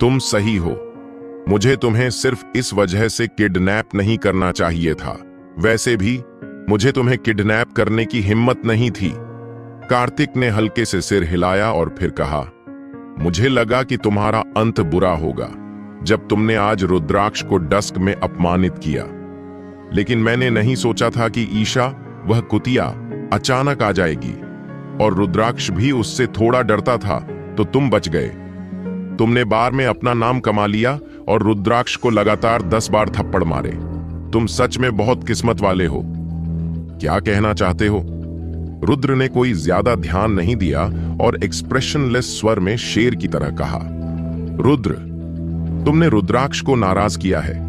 तुम सही हो। मुझे तुम्हें सिर्फ इस वजह से किडनैप नहीं करना चाहिए था। वैसे भी मुझे तुम्हें किडनैप करने की हिम्मत नहीं थी। कार्तिक ने हल्के से सिर हिलाया और फिर कहा, मुझे लगा कि तुम्हारा अंत बुरा होगा जब तुमने आज रुद्राक्ष को डस्क में अपमानित किया। लेकिन मैंने नहीं सोचा था कि ईशा, वह कुतिया, अचानक आ जाएगी। और रुद्राक्ष भी उससे थोड़ा डरता था, तो तुम बच गए। तुमने बार में अपना नाम कमा लिया और रुद्राक्ष को लगातार 10 बार थप्पड़ मारे। तुम सच में बहुत किस्मत वाले हो। क्या कहना चाहते हो? रुद्र ने कोई ज्यादा ध्यान नहीं दिया और एक्सप्रेशनलेस स्वर में शेर की तरह कहा, रुद्र, तुमने रुद्राक्ष को नाराज किया है।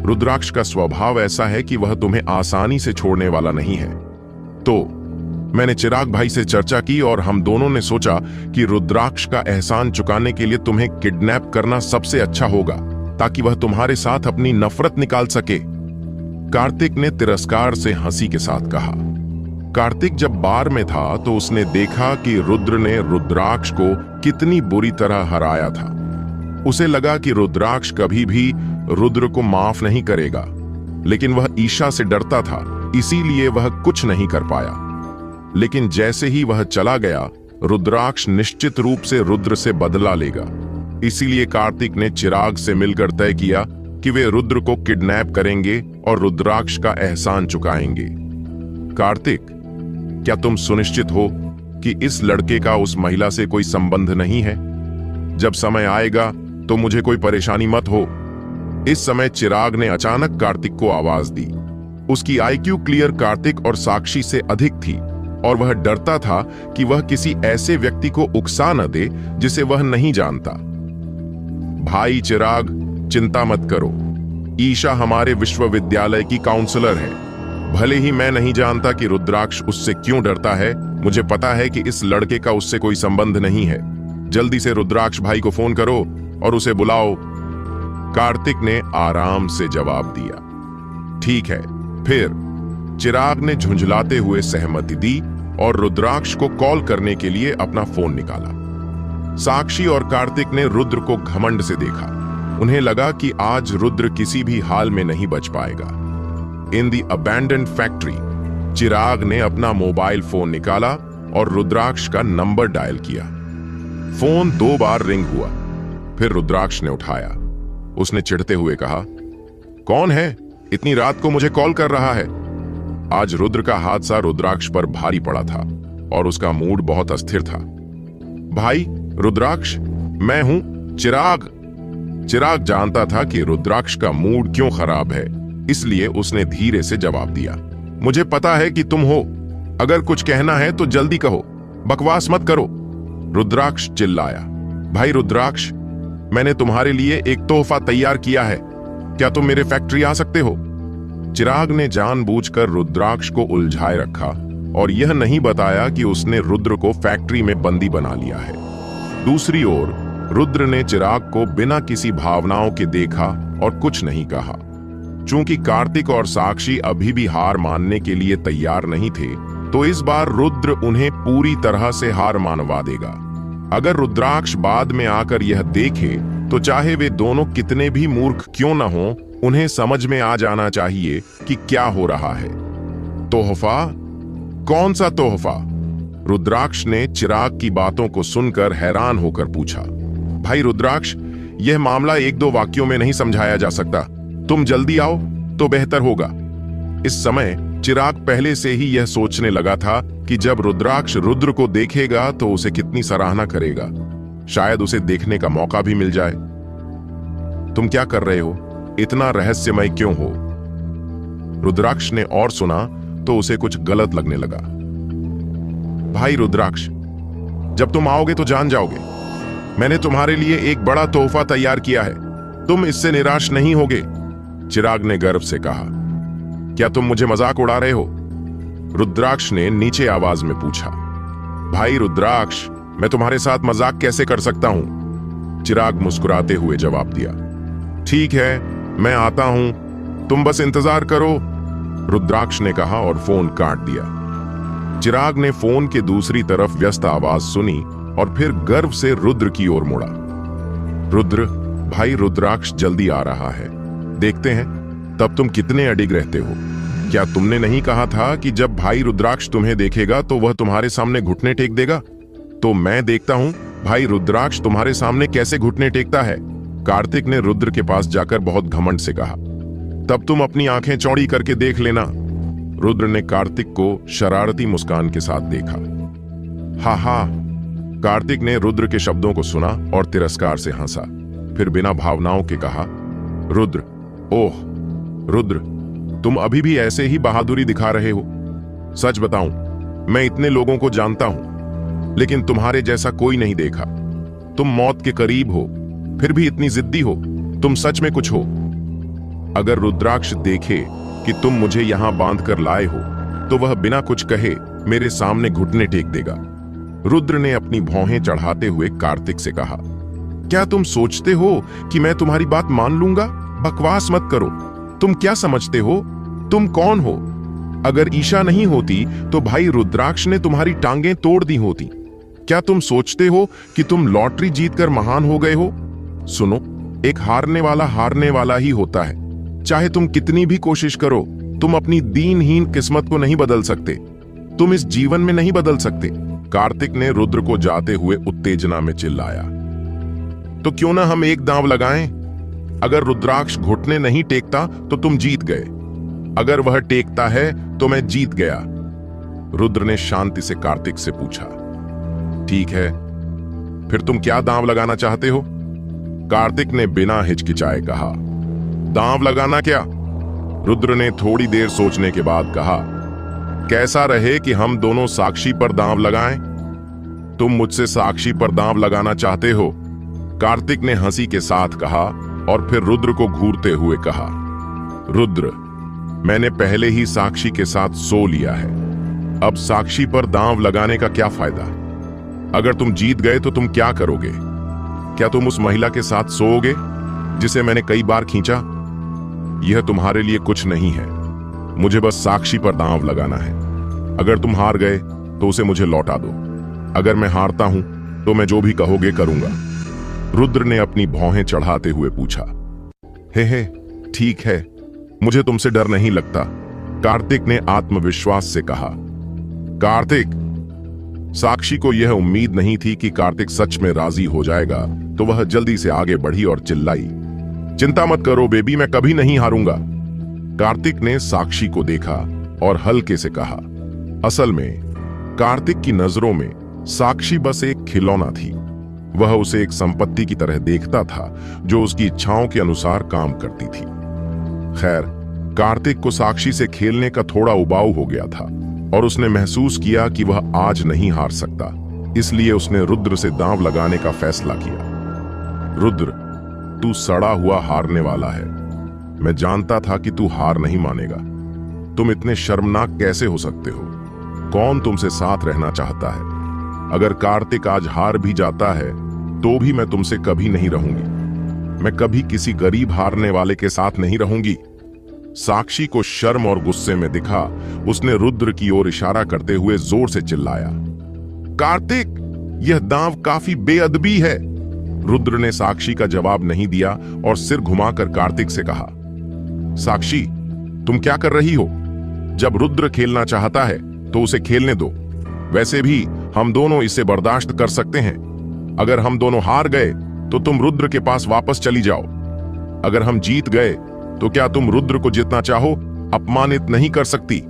रुद्राक्ष का स्वभाव ऐसा है कि वह तुम्हें आसानी से छोड़ने वाला नहीं है। तो मैंने चिराग भाई से चर्चा की और हम दोनों ने सोचा कि रुद्राक्ष का एहसान चुकाने के लिए तुम्हें किडनैप करना सबसे अच्छा होगा, ताकि वह तुम्हारे साथ अपनी नफरत निकाल सके। कार्तिक ने तिरस्कार से हंसी के साथ कहा। कार्तिक जब बार में था तो उसने देखा कि रुद्र ने रुद्राक्ष को कितनी बुरी तरह हराया था। उसे लगा कि रुद्राक्ष कभी भी रुद्र को माफ नहीं करेगा, लेकिन वह ईशा से डरता था, इसीलिए वह कुछ नहीं कर पाया। लेकिन जैसे ही वह चला गया, रुद्राक्ष निश्चित रूप से रुद्र से बदला लेगा। इसीलिए कार्तिक ने चिराग से मिलकर तय किया कि वे रुद्र को किडनैप करेंगे और रुद्राक्ष का एहसान चुकाएंगे। कार्तिक, क्या तुम सुनिश्चित हो कि इस लड़के का उस महिला से कोई संबंध नहीं है? जब समय आएगा तो मुझे कोई परेशानी मत हो। इस समय चिराग ने अचानक कार्तिक को आवाज दी। उसकी आईक्यू क्लियर कार्तिक और साक्षी से अधिक थी और वह डरता था कि वह किसी ऐसे व्यक्ति को उकसा न दे जिसे वह नहीं जानता। भाई चिराग, चिंता मत करो। ईशा हमारे विश्वविद्यालय की काउंसलर है। भले ही मैं नहीं जानता कि रुद्राक्ष उससे क्यों डरता है, मुझे पता है कि इस लड़के का उससे कोई संबंध नहीं है। जल्दी से रुद्राक्ष भाई को फोन करो और उसे बुलाओ। कार्तिक ने आराम से जवाब दिया। ठीक है। फिर चिराग ने झुंझलाते हुए सहमति दी और रुद्राक्ष को कॉल करने के लिए अपना फोन निकाला। साक्षी और कार्तिक ने रुद्र को घमंड से देखा। उन्हें लगा कि आज रुद्र किसी भी हाल में नहीं बच पाएगा। इन द अबैंडन्ड फैक्ट्री, चिराग ने अपना मोबाइल फोन निकाला और रुद्राक्ष का नंबर डायल किया। फोन 2 बार रिंग हुआ, फिर रुद्राक्ष ने उठाया। उसने चिढ़ते हुए कहा, कौन है? इतनी रात को मुझे कॉल कर रहा है। आज रुद्र का हादसा रुद्राक्ष पर भारी पड़ा था और उसका मूड बहुत अस्थिर था। भाई रुद्राक्ष, मैं हूं चिराग। चिराग जानता था कि रुद्राक्ष का मूड क्यों खराब है, इसलिए उसने धीरे से जवाब दिया, मुझे पता है कि तुम हो। अगर कुछ कहना है तो जल्दी कहो, बकवास मत करो। रुद्राक्ष चिल्लाया। भाई रुद्राक्ष, मैंने तुम्हारे लिए एक तोहफा तैयार किया है। क्या तुम मेरे फैक्ट्री आ सकते हो? चिराग ने जानबूझकर रुद्राक्ष को उलझाए रखा और यह नहीं बताया कि उसने रुद्र को फैक्ट्री में बंदी बना लिया है। दूसरी ओर रुद्र ने चिराग को बिना किसी भावनाओं के देखा और कुछ नहीं कहा। चूंकि कार्तिक और साक्षी अभी भी हार मानने के लिए तैयार नहीं थे, तो इस बार रुद्र उन्हें पूरी तरह से हार मानवा देगा। अगर रुद्राक्ष बाद में आकर यह देखे तो चाहे वे दोनों कितने भी मूर्ख क्यों न हो, उन्हें समझ में आ जाना चाहिए कि क्या हो रहा है। तोहफा? कौन सा तोहफा? रुद्राक्ष ने चिराग की बातों को सुनकर हैरान होकर पूछा। भाई रुद्राक्ष, यह मामला 1-2 वाक्यों में नहीं समझाया जा सकता। तुम जल्दी आओ तो बेहतर होगा। इस समय चिराग पहले से ही यह सोचने लगा था कि जब रुद्राक्ष रुद्र को देखेगा तो उसे कितनी सराहना करेगा। शायद उसे देखने का मौका भी मिल जाए। तुम क्या कर रहे हो? इतना रहस्यमय क्यों हो? रुद्राक्ष ने और सुना तो उसे कुछ गलत लगने लगा। भाई रुद्राक्ष, जब तुम आओगे तो जान जाओगे। मैंने तुम्हारे लिए एक बड़ा तोहफा तैयार किया है। तुम इससे निराश नहीं होगे। चिराग ने गर्व से कहा। क्या तुम मुझे मजाक उड़ा रहे हो? रुद्राक्ष ने नीचे आवाज में पूछा। भाई रुद्राक्ष, मैं तुम्हारे साथ मजाक कैसे कर सकता हूं? चिराग मुस्कुराते हुए जवाब दिया। ठीक है, मैं आता हूं, तुम बस इंतजार करो, रुद्राक्ष ने कहा और फोन काट दिया। चिराग ने फोन के दूसरी तरफ व्यस्त आवाज सुनी और फिर गर्व से रुद्र की ओर मुड़ा। रुद्र, भाई रुद्राक्ष जल्दी आ रहा है, देखते हैं तब तुम कितने अडिग रहते हो। क्या तुमने नहीं कहा था कि जब भाई रुद्राक्ष तुम्हें देखेगा तो वह तुम्हारे सामने घुटने टेक देगा? तो मैं देखता हूं भाई रुद्राक्ष तुम्हारे सामने कैसे घुटने टेकता है। कार्तिक ने रुद्र के पास जाकर बहुत घमंड से कहा। तब तुम अपनी आंखें चौड़ी करके देख लेना। रुद्र ने कार्तिक को शरारती मुस्कान के साथ देखा। हा हा। कार्तिक ने रुद्र के शब्दों को सुना और तिरस्कार से हंसा, फिर बिना भावनाओं के कहा, रुद्र, ओह रुद्र, तुम अभी भी ऐसे ही बहादुरी दिखा रहे हो। सच बताऊं, मैं इतने लोगों को जानता हूं, लेकिन तुम्हारे जैसा कोई नहीं देखा। तुम मौत के करीब हो, फिर भी इतनी जिद्दी हो। तुम सच में कुछ हो। अगर रुद्राक्ष देखे कि तुम मुझे यहां बांध कर लाए हो, तो वह बिना कुछ कहे मेरे सामने घुटने टेक देगा। रुद्र ने अपनी भौहें चढ़ाते हुए कार्तिक से कहा, क्या तुम सोचते हो कि मैं तुम्हारी बात मान लूंगा? बकवास मत करो। तुम क्या समझते हो? तुम कौन हो? अगर ईशा नहीं होती तो भाई रुद्राक्ष ने तुम्हारी टांगें तोड़ दी होती। क्या तुम सोचते हो कि तुम लॉटरी जीतकर महान हो गए हो? सुनो, एक हारने वाला ही होता है। चाहे तुम कितनी भी कोशिश करो, तुम अपनी दीनहीन किस्मत को नहीं बदल सकते। तुम इस जीवन में नहीं बदल सकते। कार्तिक ने रुद्र को जाते हुए उत्तेजना में चिल्लाया। तो क्यों ना हम एक दांव लगाएं? अगर रुद्राक्ष घुटने नहीं टेकता तो तुम जीत गए। अगर वह टेकता है तो मैं जीत गया। रुद्र ने शांति से कार्तिक से पूछा। ठीक है, फिर तुम क्या दांव लगाना चाहते हो? कार्तिक ने बिना हिचकिचाए कहा। दांव लगाना क्या? रुद्र ने थोड़ी देर सोचने के बाद कहा, कैसा रहे कि हम दोनों साक्षी पर दांव लगाएं? तुम मुझसे साक्षी पर दांव लगाना चाहते हो? कार्तिक ने हंसी के साथ कहा और फिर रुद्र को घूरते हुए कहा, रुद्र, मैंने पहले ही साक्षी के साथ सो लिया है। अब साक्षी पर दांव लगाने का क्या फायदा? अगर तुम जीत गए तो तुम क्या करोगे? क्या तुम उस महिला के साथ सोओगे जिसे मैंने कई बार खींचा? यह तुम्हारे लिए कुछ नहीं है। मुझे बस साक्षी पर दांव लगाना है। अगर तुम हार गए तो उसे मुझे लौटा दो। अगर मैं हारता हूं तो मैं जो भी कहोगे करूंगा। रुद्र ने अपनी भौहें चढ़ाते हुए पूछा। हे, ठीक है, मुझे तुमसे डर नहीं लगता, कार्तिक ने आत्मविश्वास से कहा। कार्तिक, साक्षी को यह उम्मीद नहीं थी कि कार्तिक सच में राजी हो जाएगा, तो वह जल्दी से आगे बढ़ी और चिल्लाई, चिंता मत करो बेबी, मैं कभी नहीं हारूंगा। कार्तिक ने साक्षी को देखा और हल्के से कहा। असल में कार्तिक की नजरों में साक्षी बस एक खिलौना थी। वह उसे एक संपत्ति की तरह देखता था जो उसकी इच्छाओं के अनुसार काम करती थी। खैर, कार्तिक को साक्षी से खेलने का थोड़ा उबाऊ हो गया था और उसने महसूस किया कि वह आज नहीं हार सकता। इसलिए उसने रुद्र से दांव लगाने का फैसला किया। रुद्र, तू सड़ा हुआ हारने वाला है। मैं जानता था कि तू हार नहीं मानेगा। तुम इतने शर्मनाक कैसे हो सकते हो? कौन तुमसे साथ रहना चाहता है? अगर कार्तिक आज हार भी जाता है तो भी मैं तुमसे कभी नहीं रहूंगी। मैं कभी किसी गरीब हारने वाले के साथ नहीं रहूंगी। साक्षी को शर्म और गुस्से में दिखा, उसने रुद्र की ओर इशारा करते हुए जोर से चिल्लाया, कार्तिक, यह दांव काफी बेअदबी है। रुद्र ने साक्षी का जवाब नहीं दिया और सिर घुमाकर कार्तिक से कहा, साक्षी, तुम क्या कर रही हो? जब रुद्र खेलना चाहता है तो उसे खेलने दो। वैसे भी हम दोनों इसे बर्दाश्त कर सकते हैं। अगर हम दोनों हार गए तो तुम रुद्र के पास वापस चली जाओ। अगर हम जीत गए तो क्या तुम रुद्र को जितना चाहो अपमानित नहीं कर सकती?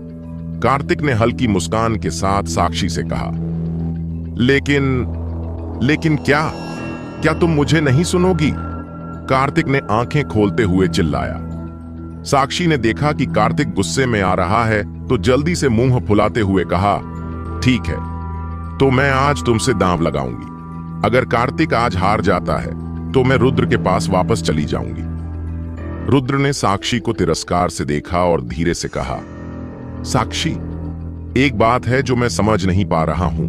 कार्तिक ने हल्की मुस्कान के साथ साक्षी से कहा। लेकिन क्या तुम मुझे नहीं सुनोगी? कार्तिक ने आंखें खोलते हुए चिल्लाया। साक्षी ने देखा कि कार्तिक गुस्से में आ रहा है तो जल्दी से मुंह फुलाते हुए कहा, ठीक है, तो मैं आज तुमसे दांव लगाऊंगी। अगर कार्तिक आज हार जाता है तो मैं रुद्र के पास वापस चली जाऊंगी। रुद्र ने साक्षी को तिरस्कार से देखा और धीरे से कहा, साक्षी, एक बात है जो मैं समझ नहीं पा रहा हूं।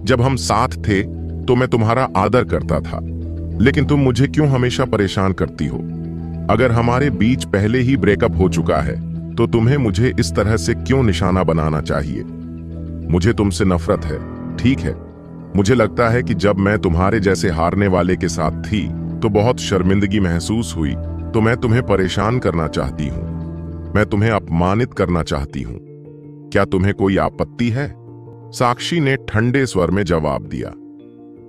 जब हम साथ थे तो मैं तुम्हारा आदर करता था, लेकिन तुम मुझे क्यों हमेशा परेशान करती हो? अगर हमारे बीच पहले ही ब्रेकअप हो चुका है तो तुम्हें मुझे इस तरह से क्यों निशाना बनाना चाहिए? मुझे तुमसे नफरत है, ठीक है। मुझे लगता है कि जब मैं तुम्हारे जैसे हारने वाले के साथ थी तो बहुत शर्मिंदगी महसूस हुई, तो मैं तुम्हें परेशान करना चाहती हूं। मैं तुम्हें अपमानित करना चाहती हूं। क्या तुम्हें कोई आपत्ति है? साक्षी ने ठंडे स्वर में जवाब दिया।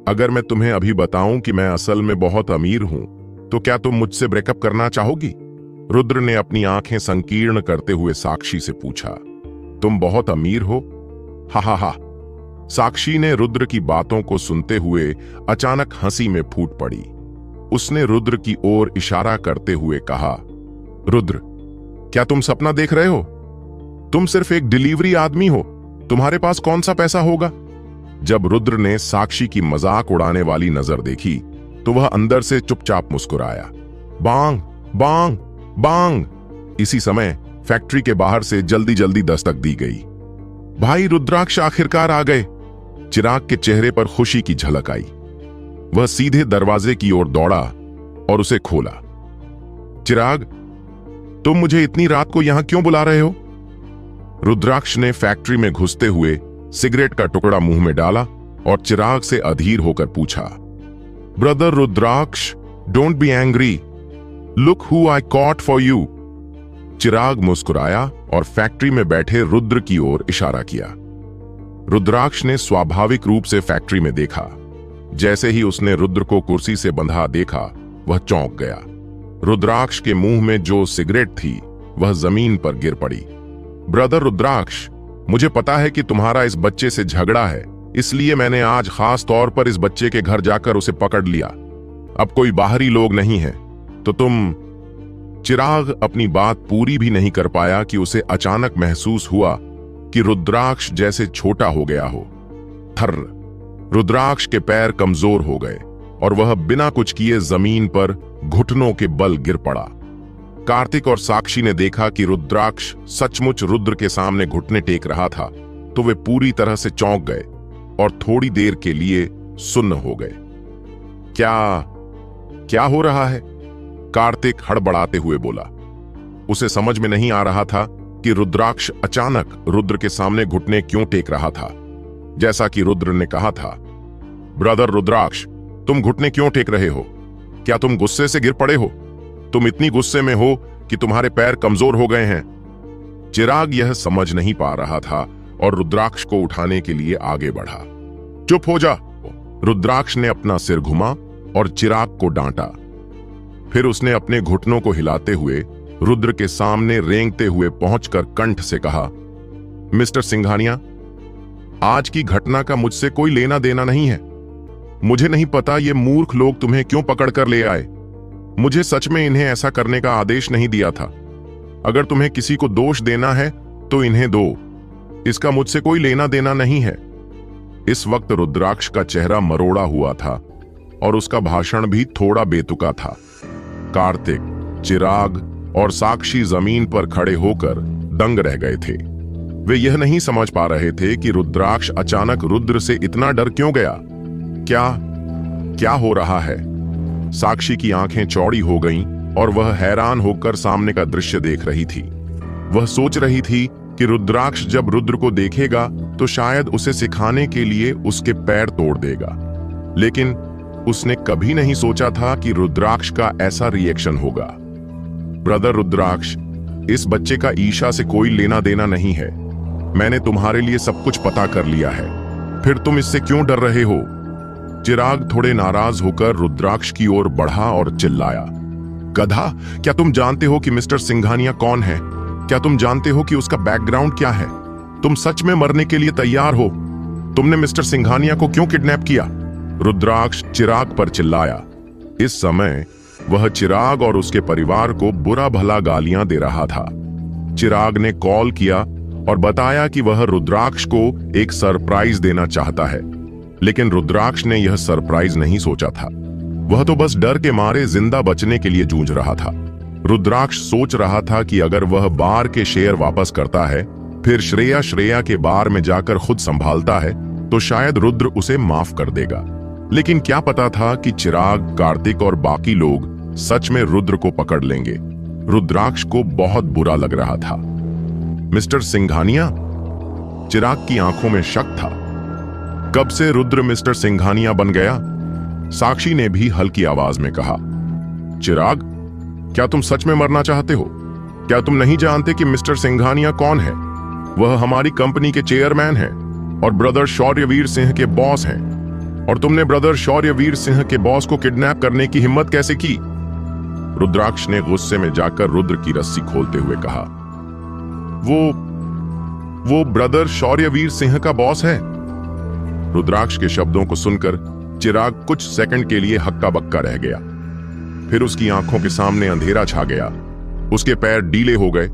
अगर मैं तुम्हें अभी बताऊं कि मैं असल में बहुत अमीर हूं, तो क्या तुम मुझसे ब्रेकअप करना चाहोगी? रुद्र ने अपनी आंखें संकीर्ण करते हुए साक्षी से पूछा। तुम बहुत अमीर हो? हा हा हा। साक्षी ने रुद्र की बातों को सुनते हुए अचानक हंसी में फूट पड़ी। उसने रुद्र की ओर इशारा करते हुए कहा, रुद्र, क्या तुम सपना देख रहे हो? तुम सिर्फ एक डिलीवरी आदमी हो। तुम्हारे पास कौन सा पैसा होगा? जब रुद्र ने साक्षी की मजाक उड़ाने वाली नजर देखी, तो वह अंदर से चुपचाप मुस्कुराया। बांग बांग बांग। इसी समय फैक्ट्री के बाहर से जल्दी जल्दी दस्तक दी गई। भाई रुद्राक्ष आखिरकार आ गए। चिराग के चेहरे पर खुशी की झलक आई। वह सीधे दरवाजे की ओर दौड़ा और उसे खोला। चिराग, तुम मुझे इतनी रात को यहां क्यों बुला रहे हो? रुद्राक्ष ने फैक्ट्री में घुसते हुए सिगरेट का टुकड़ा मुंह में डाला और चिराग से अधीर होकर पूछा, brother Rudraksh, don't be angry, look who I caught for you. Chirag मुस्कुराया और फैक्ट्री में बैठे रुद्र की ओर इशारा किया। रुद्राक्ष ने स्वाभाविक रूप से फैक्ट्री में देखा। जैसे ही उसने रुद्र को कुर्सी से बंधा देखा, वह चौंक गया। रुद्राक्ष के मुंह में जो सिगरेट थी, वह जमीन पर गिर पड़ी। ब्रदर रुद्राक्ष, मुझे पता है कि तुम्हारा इस बच्चे से झगड़ा है, इसलिए मैंने आज खास तौर पर इस बच्चे के घर जाकर उसे पकड़ लिया। अब कोई बाहरी लोग नहीं है, तो तुम। चिराग अपनी बात पूरी भी नहीं कर पाया कि उसे अचानक महसूस हुआ कि रुद्राक्ष जैसे छोटा हो गया हो। थर्र। रुद्राक्ष के पैर कमजोर हो गए और वह बिना कुछ किए जमीन पर घुटनों के बल गिर पड़ा। कार्तिक और साक्षी ने देखा कि रुद्राक्ष सचमुच रुद्र के सामने घुटने टेक रहा था, तो वे पूरी तरह से चौंक गए और थोड़ी देर के लिए सुन्न हो गए। क्या हो रहा है? कार्तिक हड़बड़ाते हुए बोला। उसे समझ में नहीं आ रहा था कि रुद्राक्ष अचानक रुद्र के सामने घुटने क्यों टेक रहा था। जैसा कि रुद्र ने कहा था, ब्रदर रुद्राक्ष, तुम घुटने क्यों टेक रहे हो? क्या तुम गुस्से से गिर पड़े हो? तुम इतनी गुस्से में हो कि तुम्हारे पैर कमजोर हो गए हैं। चिराग यह समझ नहीं पा रहा था और रुद्राक्ष को उठाने के लिए आगे बढ़ा। चुप हो जा। रुद्राक्ष ने अपना सिर घुमा और चिराग को डांटा। फिर उसने अपने घुटनों को हिलाते हुए रुद्र के सामने रेंगते हुए पहुंचकर कंठ से कहा, मिस्टर सिंघानिया, आज की घटना का मुझसे कोई लेना देना नहीं है। मुझे नहीं पता ये मूर्ख लोग तुम्हें क्यों पकड़ कर ले आए। मुझे सच में इन्हें ऐसा करने का आदेश नहीं दिया था। अगर तुम्हें किसी को दोष देना है तो इन्हें दो, इसका मुझसे कोई लेना देना नहीं है। इस वक्त रुद्राक्ष का चेहरा मरोड़ा हुआ था और उसका भाषण भी थोड़ा बेतुका था। कार्तिक, चिराग और साक्षी जमीन पर खड़े होकर दंग रह गए थे। वे यह नहीं समझ पा रहे थे कि रुद्राक्ष अचानक रुद्र से इतना डर क्यों गया। क्या हो रहा है? साक्षी की आंखें चौड़ी हो गईं और वह हैरान होकर सामने का दृश्य देख रही थी। वह सोच रही थी कि रुद्राक्ष जब रुद्र को देखेगा तो शायद उसे सिखाने के लिए उसके पैर तोड़ देगा, लेकिन उसने कभी नहीं सोचा था कि रुद्राक्ष का ऐसा रिएक्शन होगा। ब्रदर रुद्राक्ष, इस बच्चे का ईशा से कोई लेना देना नहीं है। मैंने तुम्हारे लिए सब कुछ पता कर लिया है, फिर तुम इससे क्यों डर रहे हो? चिराग थोड़े नाराज होकर रुद्राक्ष की ओर बढ़ा और चिल्लाया, गधा, क्या तुम जानते हो कि मिस्टर सिंघानिया कौन है? क्या तुम जानते हो कि उसका बैकग्राउंड क्या है? तुम सच में मरने के लिए तैयार हो? तुमने मिस्टर सिंघानिया को क्यों किडनैप किया? रुद्राक्ष चिराग पर चिल्लाया। इस समय वह चिराग और उसके परिवार को बुरा भला गालियां दे रहा था। चिराग ने कॉल किया और बताया कि वह रुद्राक्ष को एक सरप्राइज देना चाहता है, लेकिन रुद्राक्ष ने यह सरप्राइज नहीं सोचा था। वह तो बस डर के मारे जिंदा बचने के लिए जूझ रहा था। रुद्राक्ष सोच रहा था कि अगर वह बार के शेयर वापस करता है, फिर श्रेया के बार में जाकर खुद संभालता है, तो शायद रुद्र उसे माफ कर देगा। लेकिन क्या पता था कि चिराग, कार्तिक और बाकी लोग सच में रुद्र को पकड़ लेंगे। रुद्राक्ष को बहुत बुरा लग रहा था। मिस्टर सिंघानिया? चिराग की आंखों में शक था। कब से रुद्र मिस्टर सिंघानिया बन गया? साक्षी ने भी हल्की आवाज में कहा, चिराग, क्या तुम सच में मरना चाहते हो? क्या तुम नहीं जानते कि मिस्टर सिंघानिया कौन है? वह हमारी कंपनी के चेयरमैन हैं और ब्रदर शौर्यवीर सिंह के बॉस हैं। और तुमने ब्रदर शौर्यवीर सिंह के बॉस को किडनैप करने की हिम्मत कैसे की? रुद्राक्ष ने गुस्से में जाकर रुद्र की रस्सी खोलते हुए कहा, वो ब्रदर शौर्यवीर सिंह का बॉस है। रुद्राक्ष के शब्दों को सुनकर चिराग कुछ सेकंड के लिए हक्का बक्का रह गया। फिर उसकी आंखों के सामने अंधेरा छा गया, उसके पैर ढीले हो गए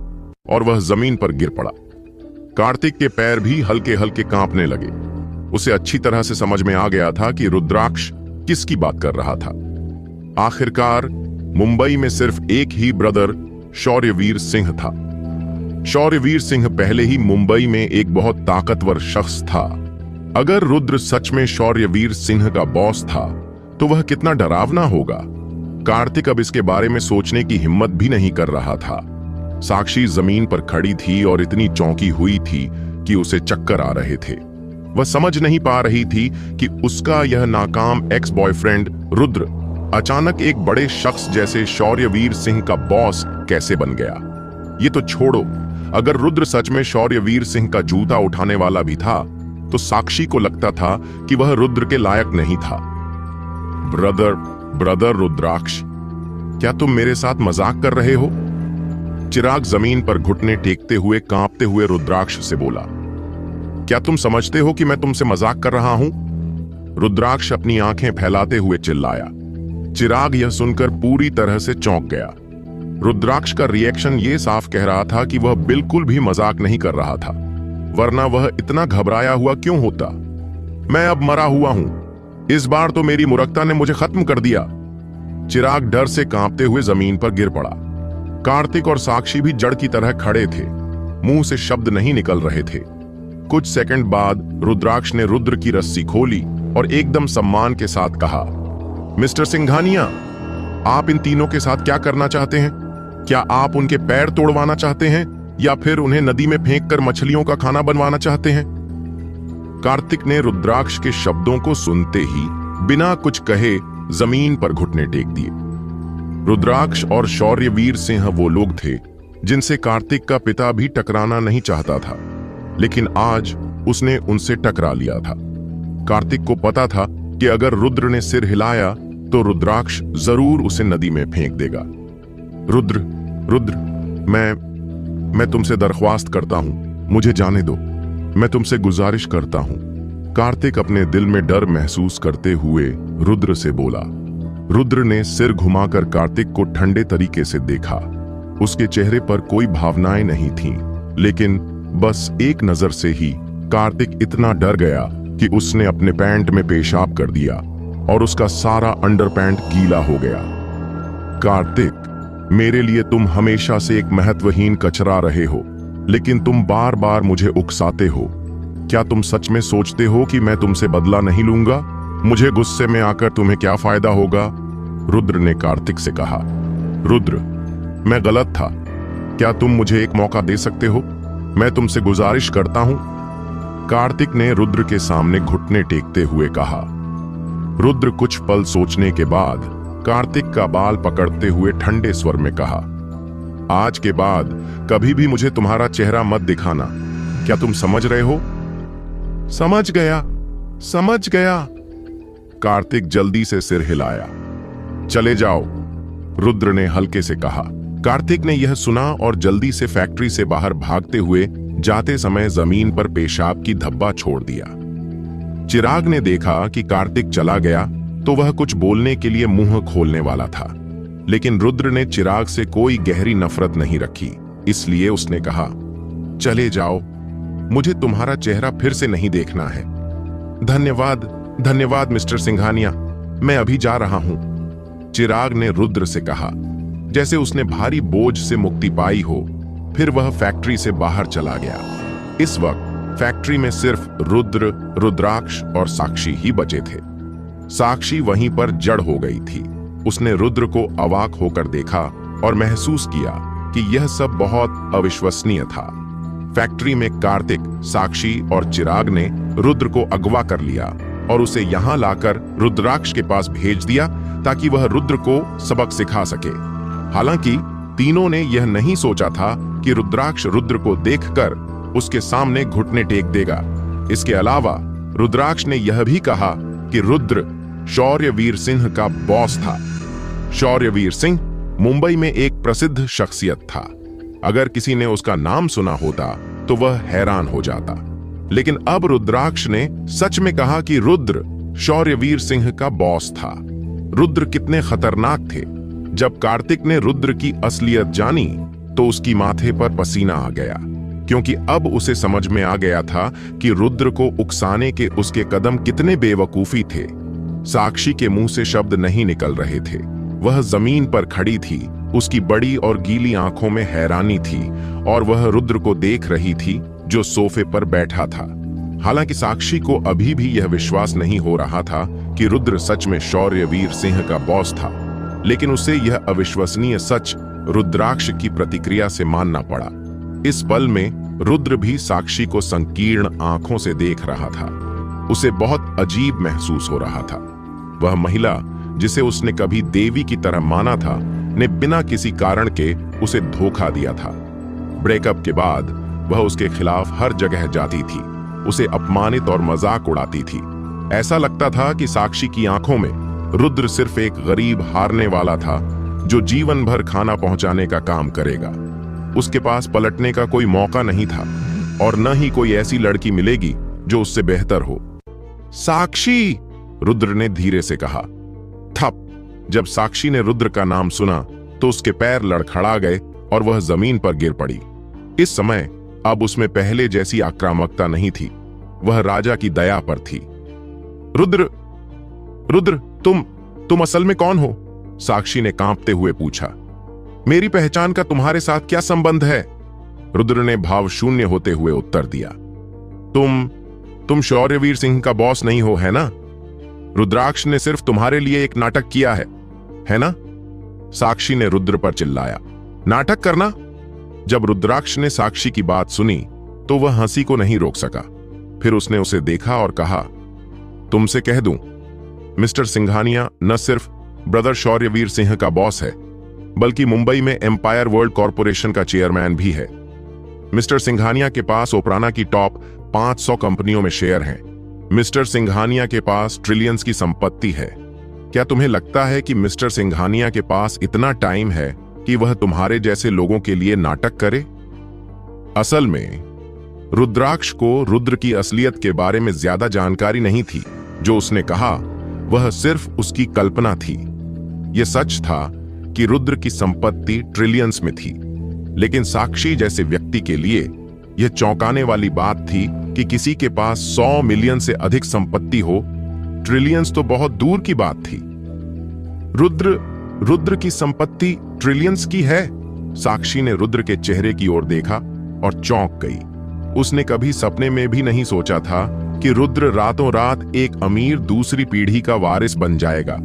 और वह जमीन पर गिर पड़ा। कार्तिक के पैर भी हल्के हल्के कांपने लगे। उसे अच्छी तरह से समझ में आ गया था कि रुद्राक्ष किसकी बात कर रहा था। आखिरकार मुंबई में सिर्फ एक ही ब्रदर शौर्यवीर सिंह था। शौर्यवीर सिंह पहले ही मुंबई में एक बहुत ताकतवर शख्स था। अगर रुद्र सच में शौर्यवीर सिंह का बॉस था तो वह कितना डरावना होगा। कार्तिक अब इसके बारे में सोचने की हिम्मत भी नहीं कर रहा था। साक्षी जमीन पर खड़ी थी और इतनी चौंकी हुई थी कि उसे चक्कर आ रहे थे। वह समझ नहीं पा रही थी कि उसका यह नाकाम एक्स बॉयफ्रेंड रुद्र अचानक एक बड़े शख्स जैसे शौर्यवीर सिंह का बॉस कैसे बन गया। ये तो छोड़ो, अगर रुद्र सच में शौर्यवीर सिंह का जूता उठाने वाला भी था तो साक्षी को लगता था कि वह रुद्र के लायक नहीं था। ब्रदर रुद्राक्ष, क्या तुम मेरे साथ मजाक कर रहे हो? चिराग जमीन पर घुटने टेकते हुए कांपते हुए रुद्राक्ष से बोला, क्या तुम समझते हो कि मैं तुमसे मजाक कर रहा हूं? रुद्राक्ष अपनी आंखें फैलाते हुए चिल्लाया। चिराग यह सुनकर पूरी तरह से चौंक गया। रुद्राक्ष का रिएक्शन यह साफ कह रहा था कि वह बिल्कुल भी मजाक नहीं कर रहा था, वरना वह इतना घबराया हुआ क्यों होता। मैं अब मरा हुआ हूं, इस बार तो मेरी मूर्खता ने मुझे खत्म कर दिया। चिराग डर से कांपते हुए जमीन पर गिर पड़ा। कार्तिक और साक्षी भी जड़ की तरह खड़े थे, मुंह से शब्द नहीं निकल रहे थे। कुछ सेकंड बाद रुद्राक्ष ने रुद्र की रस्सी खोली और एकदम सम्मान के साथ कहा, मिस्टर सिंघानिया, आप इन तीनों के साथ क्या करना चाहते हैं? क्या आप उनके पैर तोड़वाना चाहते हैं या फिर उन्हें नदी में फेंककर मछलियों का खाना बनवाना चाहते हैं? कार्तिक ने रुद्राक्ष के शब्दों को सुनते ही बिना कुछ कहे जमीन पर घुटने टेक दिए। रुद्राक्ष और शौर्यवीर सिंह वो लोग थे जिनसे कार्तिक का पिता भी टकराना नहीं चाहता था, लेकिन आज उसने उनसे टकरा लिया था। कार्तिक को पता था कि अगर रुद्र ने सिर हिलाया तो रुद्राक्ष जरूर उसे नदी में फेंक देगा। रुद्र, मैं तुमसे दरख्वास्त करता हूं, मुझे जाने दो, मैं तुमसे गुजारिश करता हूं। कार्तिक अपने दिल में डर महसूस करते हुए रुद्र से बोला। रुद्र ने सिर घुमाकर कार्तिक को ठंडे तरीके से देखा। उसके चेहरे पर कोई भावनाएं नहीं थीं, लेकिन बस एक नजर से ही कार्तिक इतना डर गया कि उसने अपने पैंट में पेशाब कर दिया और उसका सारा अंडरपैंट गीला हो गया। कार्तिक, मेरे लिए तुम हमेशा से एक महत्वहीन कचरा रहे हो, लेकिन तुम बार बार मुझे उकसाते हो। क्या तुम सच में सोचते हो कि मैं तुमसे बदला नहीं लूंगा? मुझे गुस्से में आकर तुम्हें क्या फायदा होगा? रुद्र ने कार्तिक से कहा। रुद्र, मैं गलत था, क्या तुम मुझे एक मौका दे सकते हो? मैं तुमसे गुजारिश करता हूं। कार्तिक ने रुद्र के सामने घुटने टेकते हुए कहा। रुद्र कुछ पल सोचने के बाद कार्तिक का बाल पकड़ते हुए ठंडे स्वर में कहा, आज के बाद कभी भी मुझे तुम्हारा चेहरा मत दिखाना, क्या तुम समझ रहे हो? समझ गया। कार्तिक जल्दी से सिर हिलाया। चले जाओ, रुद्र ने हल्के से कहा। कार्तिक ने यह सुना और जल्दी से फैक्ट्री से बाहर भागते हुए जाते समय जमीन पर पेशाब की धब्बा छोड़ दिया। चिराग ने देखा कि कार्तिक चला गया तो वह कुछ बोलने के लिए मुंह खोलने वाला था, लेकिन रुद्र ने चिराग से कोई गहरी नफरत नहीं रखी, इसलिए उसने कहा, चले जाओ, मुझे तुम्हारा चेहरा फिर से नहीं देखना है। धन्यवाद मिस्टर सिंघानिया, मैं अभी जा रहा हूं। चिराग ने रुद्र से कहा, जैसे उसने भारी बोझ से मुक्ति पाई हो। फिर वह फैक्ट्री से बाहर चला गया। इस वक्त फैक्ट्री में सिर्फ रुद्र, रुद्राक्ष और साक्षी ही बचे थे। साक्षी वहीं पर जड़ हो गई थी। उसने रुद्र को अवाक होकर देखा और महसूस किया कि यह सब बहुत अविश्वसनीय था। फैक्ट्री में कार्तिक, साक्षी और चिराग ने रुद्र को अगवा कर लिया और उसे यहां लाकर रुद्राक्ष के पास भेज दिया ताकि वह रुद्र को सबक सिखा सके। हालांकि तीनों ने यह नहीं सोचा था कि रुद्राक्ष रुद्र को देखकर उसके सामने घुटने टेक देगा। इसके अलावा रुद्राक्ष ने यह भी कहा कि रुद्र शौर्यवीर सिंह का बॉस था। शौर्यवीर सिंह मुंबई में एक प्रसिद्ध शख्सियत था। अगर किसी ने उसका नाम सुना होता तो वह हैरान हो जाता। लेकिन अब रुद्राक्ष ने सच में कहा कि रुद्र शौर्यवीर सिंह का बॉस था। रुद्र कितने खतरनाक थे। जब कार्तिक ने रुद्र की असलियत जानी तो उसकी माथे पर पसीना आ गया, क्योंकि अब उसे समझ में आ गया था कि रुद्र को उकसाने के उसके कदम कितने बेवकूफी थे। साक्षी के मुंह से शब्द नहीं निकल रहे थे। वह जमीन पर खड़ी थी, उसकी बड़ी और गीली आंखों में हैरानी थी और वह रुद्र को देख रही थी जो सोफे पर बैठा था। हालांकि साक्षी को अभी भी यह विश्वास नहीं हो रहा था कि रुद्र सच में शौर्यवीर सिंह का बॉस था, लेकिन उसे यह अविश्वसनीय सच रुद्राक्ष की प्रतिक्रिया से मानना पड़ा। इस पल में रुद्र भी साक्षी को संकीर्ण आंखों से देख रहा था। उसे बहुत अजीब महसूस हो रहा था। वह महिला जिसे उसने कभी देवी की तरह माना था ने बिना किसी कारण के उसे धोखा दिया था। ब्रेकअप के बाद वह उसके खिलाफ हर जगह जाती थी, उसे अपमानित और मजाक उड़ाती थी। ऐसा लगता था कि साक्षी की आंखों में रुद्र सिर्फ एक गरीब हारने वाला था जो जीवन भर खाना पहुंचाने का काम करेगा। उसके पास पलटने का कोई मौका नहीं था और न ही कोई ऐसी लड़की मिलेगी जो उससे बेहतर हो। साक्षी, रुद्र ने धीरे से कहा। थप। जब साक्षी ने रुद्र का नाम सुना तो उसके पैर लड़खड़ा गए और वह जमीन पर गिर पड़ी। इस समय अब उसमें पहले जैसी आक्रामकता नहीं थी, वह राजा की दया पर थी। रुद्र, रुद्र, तुम असल में कौन हो? साक्षी ने कांपते हुए पूछा। मेरी पहचान का तुम्हारे साथ क्या संबंध है? रुद्र ने भाव शून्य होते हुए उत्तर दिया। तुम शौर्यवीर सिंह का बॉस नहीं हो, है ना? रुद्राक्ष ने सिर्फ तुम्हारे लिए एक नाटक किया है ना? साक्षी ने रुद्र पर चिल्लाया। नाटक करना? जब रुद्राक्ष ने साक्षी की बात सुनी तो वह हंसी को नहीं रोक सका। फिर उसने उसे देखा और कहा, तुमसे कह दूं, मिस्टर सिंघानिया न सिर्फ ब्रदर शौर्यवीर सिंह का बॉस है, बल्कि मुंबई में एम्पायर वर्ल्ड कॉरपोरेशन का चेयरमैन भी है। मिस्टर सिंघानिया के पास ओपराना की टॉप 500 कंपनियों में शेयर हैं। मिस्टर सिंघानिया के पास ट्रिलियंस की संपत्ति है। क्या तुम्हें लगता है कि मिस्टर सिंघानिया के पास इतना टाइम है कि वह तुम्हारे जैसे लोगों के लिए नाटक करे? असल में रुद्राक्ष को रुद्र की असलियत के बारे में ज्यादा जानकारी नहीं थी। जो उसने कहा वह सिर्फ उसकी कल्पना थी। यह सच था कि रुद्र की संपत्ति ट्रिलियंस में थी, लेकिन साक्षी जैसे व्यक्ति के लिए यह चौंकाने वाली बात थी कि किसी के पास 100 मिलियन से अधिक संपत्ति हो। ट्रिलियंस तो बहुत दूर की बात थी। रुद्र की संपत्ति ट्रिलियंस की है। साक्षी ने रुद्र के चेहरे की ओर देखा और चौंक गई। उसने कभी सपने में भी नहीं सोचा था कि रुद्र रातों रात एक अमीर दूसरी पीढ़ी का वारिस बन जाएगा।